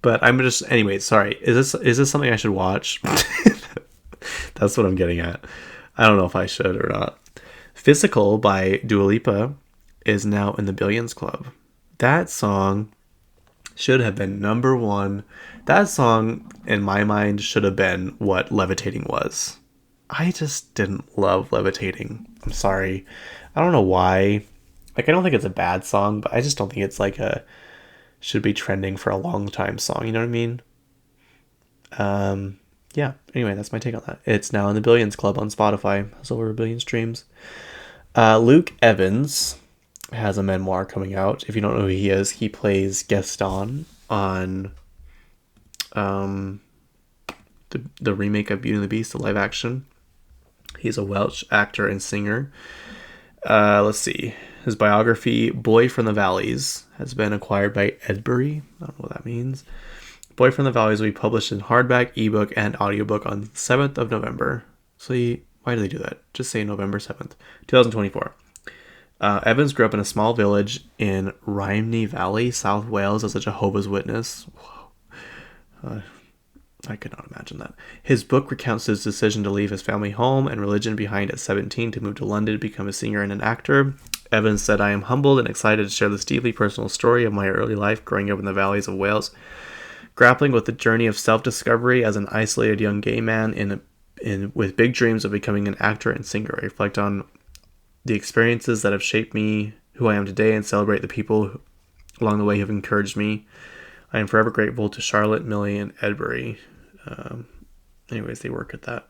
But I'm just, anyway, sorry. Is this something I should watch? That's what I'm getting at. I don't know if I should or not. Physical by Dua Lipa is now in the Billions Club. That song should have been number one. That song, in my mind, should have been what Levitating was. I just didn't love Levitating. I'm sorry. I don't know why. Like, I don't think it's a bad song, but I just don't think it's like a should be trending for a long time song. You know what I mean? Yeah. Anyway, that's my take on that. It's now in the Billions Club on Spotify. Has over 1 billion streams. Luke Evans has a memoir coming out. If you don't know who he is, he plays Gaston on the remake of Beauty and the Beast, the live action. He's a Welsh actor and singer. Let's see. His biography, Boy from the Valleys, has been acquired by Edbury. I don't know what that means. Boy from the Valleys will be published in hardback, ebook, and audiobook on the 7th of November. So why do they do that? Just say November 7th, 2024. Evans grew up in a small village in Rhymney Valley, South Wales, as a Jehovah's Witness. I could not imagine that. His book recounts his decision to leave his family home and religion behind at 17 to move to London to become a singer and an actor. Evans said, I am humbled and excited to share this deeply personal story of my early life growing up in the valleys of Wales, grappling with the journey of self-discovery as an isolated young gay man with big dreams of becoming an actor and singer. I reflect on the experiences that have shaped me, who I am today, and celebrate the people along the way who have encouraged me. I am forever grateful to Charlotte, Millie, and Edbury. Anyways, they work at that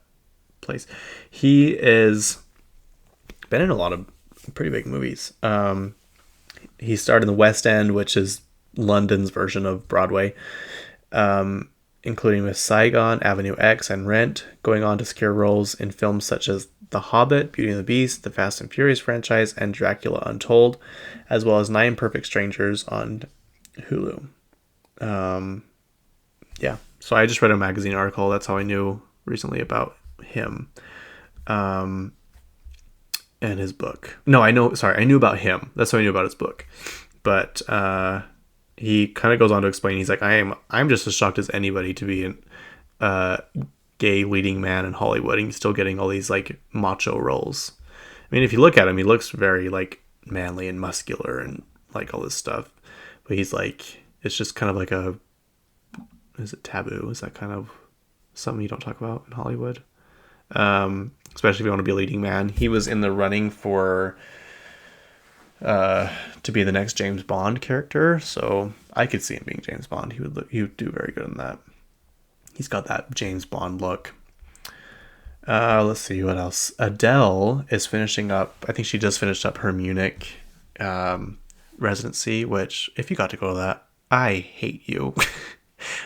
place. He is been in a lot of pretty big movies. He starred in the West End, which is London's version of Broadway, including with Saigon, Avenue X, and Rent, going on to secure roles in films such as The Hobbit, Beauty and the Beast, the Fast and Furious franchise, and Dracula Untold, as well as 9 Perfect Strangers on Hulu. Yeah, so I just read a magazine article. That's how I knew recently about him. And his book. No, I knew about him. That's how I knew about his book. But he kind of goes on to explain. He's like, I'm just as shocked as anybody to be a gay leading man in Hollywood and still getting all these like macho roles. I mean, if you look at him, he looks very like manly and muscular and like all this stuff. But he's like, it's just kind of like is it taboo? Is that kind of something you don't talk about in Hollywood? Especially if you want to be a leading man. He was in the running for to be the next James Bond character. So I could see him being James Bond. He would do very good in that. He's got that James Bond look. Let's see what else. Adele is finishing up. I think she just finished up her Munich residency. Which, if you got to go to that, I hate you.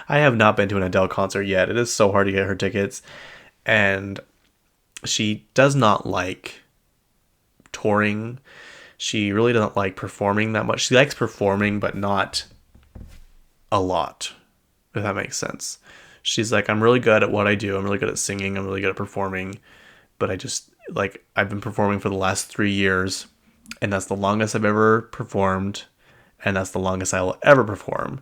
I have not been to an Adele concert yet. It is so hard to get her tickets, and she does not like touring. She really doesn't like performing that much. She likes performing, but not a lot, if that makes sense. She's like, I'm really good at what I do. I'm really good at singing. I'm really good at performing. But I just, like, I've been performing for the last 3 years, and that's the longest I've ever performed, and that's the longest I will ever perform.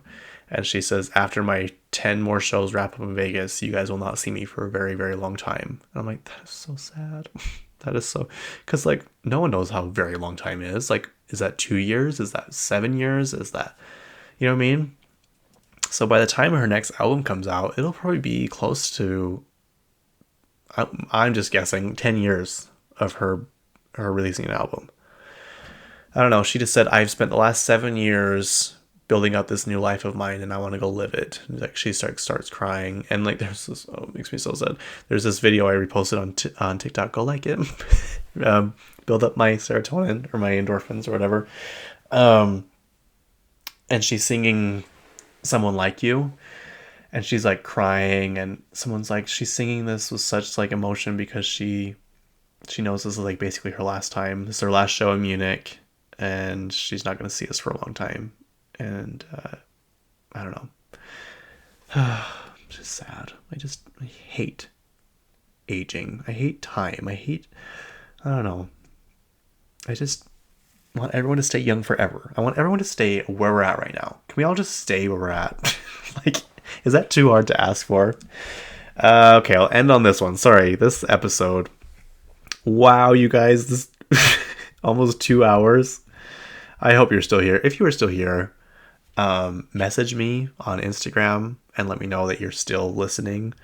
And she says, after my 10 more shows wrap up in Vegas, you guys will not see me for a very, very long time. And I'm like, that is so sad. That is so, because, like, no one knows how very long time is. Like, is that 2 years? Is that 7 years? Is that, you know what I mean? So by the time her next album comes out, it'll probably be close to, I'm just guessing, 10 years of her releasing an album. I don't know. She just said, I've spent the last 7 years building up this new life of mine, and I want to go live it. And like, she starts crying, and like, there's this, oh, it makes me so sad. There's this video I reposted on TikTok. Go like it. Build up my serotonin or my endorphins or whatever. And she's singing Someone Like You, and she's like crying, and someone's like, she's singing this with such like emotion because she knows this is like basically her last time. This is her last show in Munich, and she's not going to see us for a long time. And I don't know. It's just sad. I hate aging. I hate time. I don't know. I just want everyone to stay young forever. I want everyone to stay where we're at right now. Can we all just stay where we're at? Like, is that too hard to ask for? Okay, I'll end on this one. Sorry, this episode. Wow, you guys, this almost 2 hours. I hope you're still here. If you are still here, message me on Instagram and let me know that you're still listening.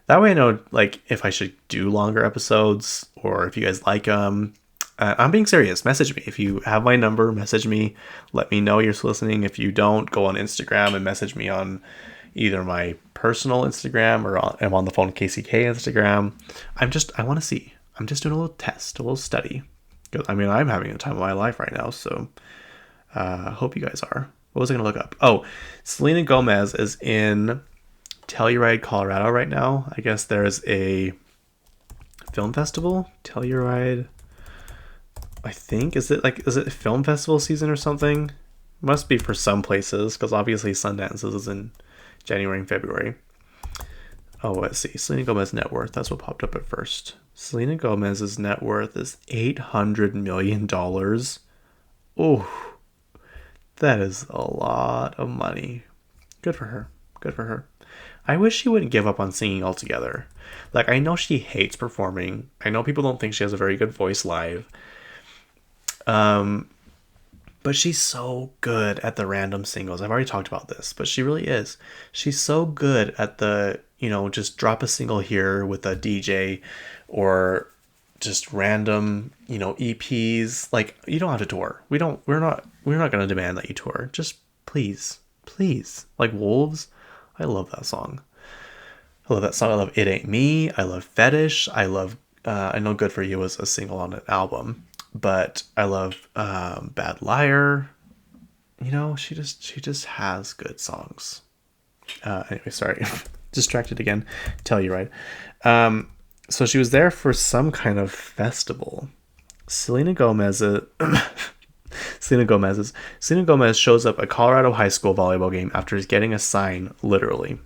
That way I know, like, if I should do longer episodes or if you guys like them. I'm being serious. Message me. If you have my number, message me. Let me know you're listening. If you don't, go on Instagram and message me on either my personal Instagram or I'm on the phone KCK Instagram. I want to see. I'm just doing a little test, a little study. I mean, I'm having the time of my life right now, so I hope you guys are. What was I going to look up? Oh, Selena Gomez is in Telluride, Colorado right now. I guess there's a film festival. Telluride, I think. Is it film festival season or something? Must be for some places, because obviously Sundance is in January and February. Oh, let's see. Selena Gomez net worth. That's what popped up at first. Selena Gomez's net worth is $800 million. Oh, that is a lot of money. Good for her. Good for her. I wish she wouldn't give up on singing altogether. Like, I know she hates performing. I know people don't think she has a very good voice live. But she's so good at the random singles. I've already talked about this, but she really is. She's so good at the, just drop a single here with a DJ or just random, EPs. Like, you don't have to tour. We're not going to demand that you tour. Just please. Like Wolves. I love that song. I love It Ain't Me. I love Fetish. I love, I know Good For You was a single on an album. But I love Bad Liar. She just has good songs. Anyway, sorry. Distracted again. Telluride. So she was there for some kind of festival. Selena Gomez shows up at Colorado high school volleyball game after getting a sign, literally.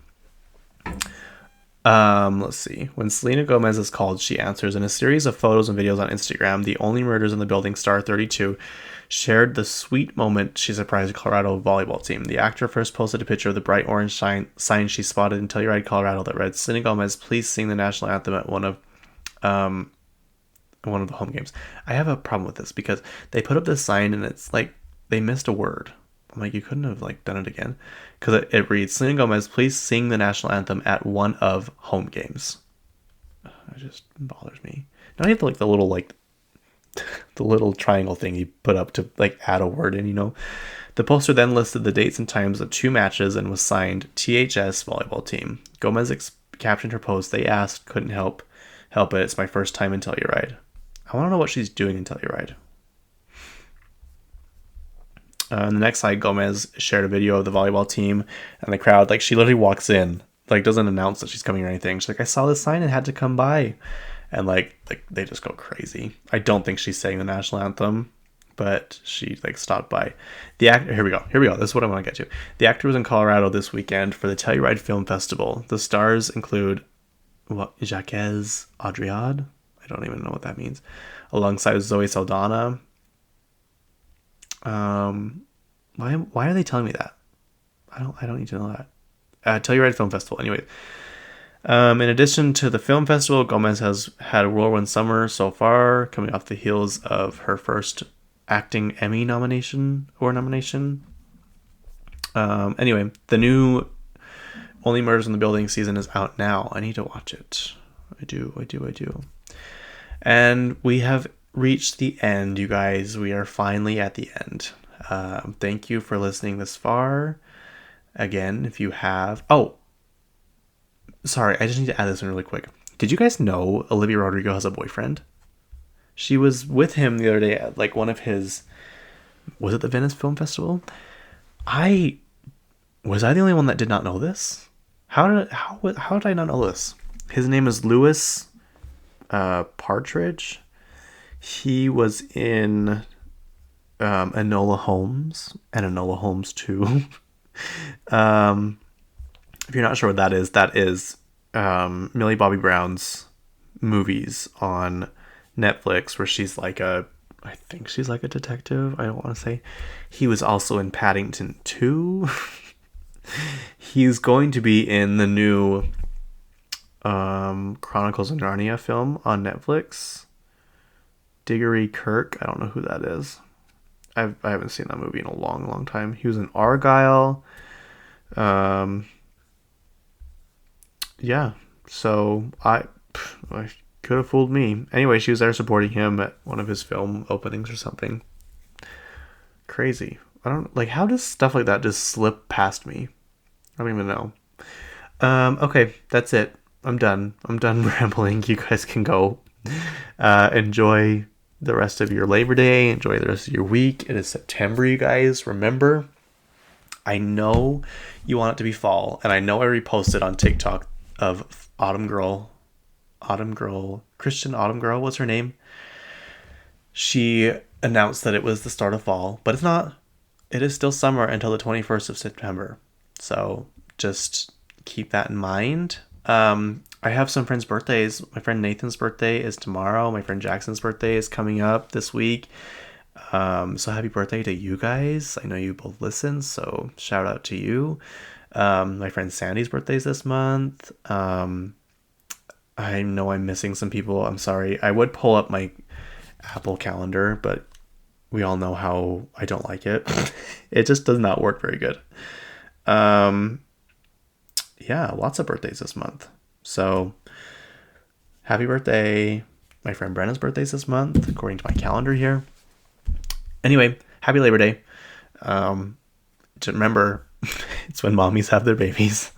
Let's see. When Selena Gomez is called, she answers. In a series of photos and videos on Instagram, the Only Murders in the Building star 32 shared the sweet moment she surprised the Colorado volleyball team. The actor first posted a picture of the bright orange sign she spotted in Telluride, Colorado that read, "Selena Gomez, please sing the national anthem at one of the home games." I have a problem with this because they put up this sign and it's like they missed a word. I'm like, you couldn't have done it again, because it reads, "Selena Gomez, please sing the national anthem at one of home games." It just bothers me. Now you have the little the little triangle thing you put up to like add a word in, The poster then listed the dates and times of 2 matches and was signed THS volleyball team. Gomez captioned her post, "They asked, couldn't help it. It's my first time in Telluride." I want to know what she's doing in Telluride. On the next slide, Gomez shared a video of the volleyball team and the crowd. Like, she literally walks in, like, doesn't announce that she's coming or anything. She's like, "I saw this sign and had to come by." And like they just go crazy. I don't think she's saying the national anthem, but she like stopped by. The actor, here we go. This is what I want to get to. The actor was in Colorado this weekend for the Telluride Film Festival. The stars include Jacques Adriad. I don't even know what that means. Alongside Zoe Saldana. Why are they telling me that? I don't need to know that. Telluride Film Festival. Anyway. In addition to the film festival, Gomez has had a whirlwind summer so far, coming off the heels of her first acting Emmy nomination. Anyway, the new Only Murders in the Building season is out now. I need to watch it. I do. And we have reached the end, you guys. We are finally at the end. Thank you for listening this far. Again, if you have... Sorry, I just need to add this in really quick. Did you guys know Olivia Rodrigo has a boyfriend? She was with him the other day at like one of his... Was it the Venice Film Festival? Was I the only one that did not know this? How did I not know this? His name is Louis Partridge. He was in Enola Holmes and Enola Holmes 2. If you're not sure what that is Millie Bobby Brown's movies on Netflix, where I think she's like a detective. I don't want to say. He was also in Paddington 2. He's going to be in the new Chronicles of Narnia film on Netflix. Diggory Kirk. I don't know who that is. I haven't seen that movie in a long, long time. He was in Argyle. Yeah, so I could have fooled me. Anyway, she was there supporting him at one of his film openings or something. Crazy. I don't like, how does stuff like that just slip past me? I don't even know. Okay, that's it. I'm done rambling. You guys can go enjoy the rest of your Labor Day. Enjoy the rest of your week. It is September, you guys. Remember, I know you want it to be fall, and I know I reposted on TikTok of Christian Autumn Girl, what's her name? She announced that it was the start of fall, but it's not. It is still summer until the 21st of September. So just keep that in mind. I have some friends' birthdays. My friend Nathan's birthday is tomorrow. My friend Jackson's birthday is coming up this week. So happy birthday to you guys. I know you both listen, so shout out to you. My friend Sandy's birthday is this month. I know I'm missing some people. I'm sorry. I would pull up my Apple calendar, but we all know how I don't like it. It just does not work very good. Yeah, lots of birthdays this month. So happy birthday. My friend Brenna's birthday's this month, according to my calendar here. Anyway, happy Labor Day. Just remember, it's when mommies have their babies.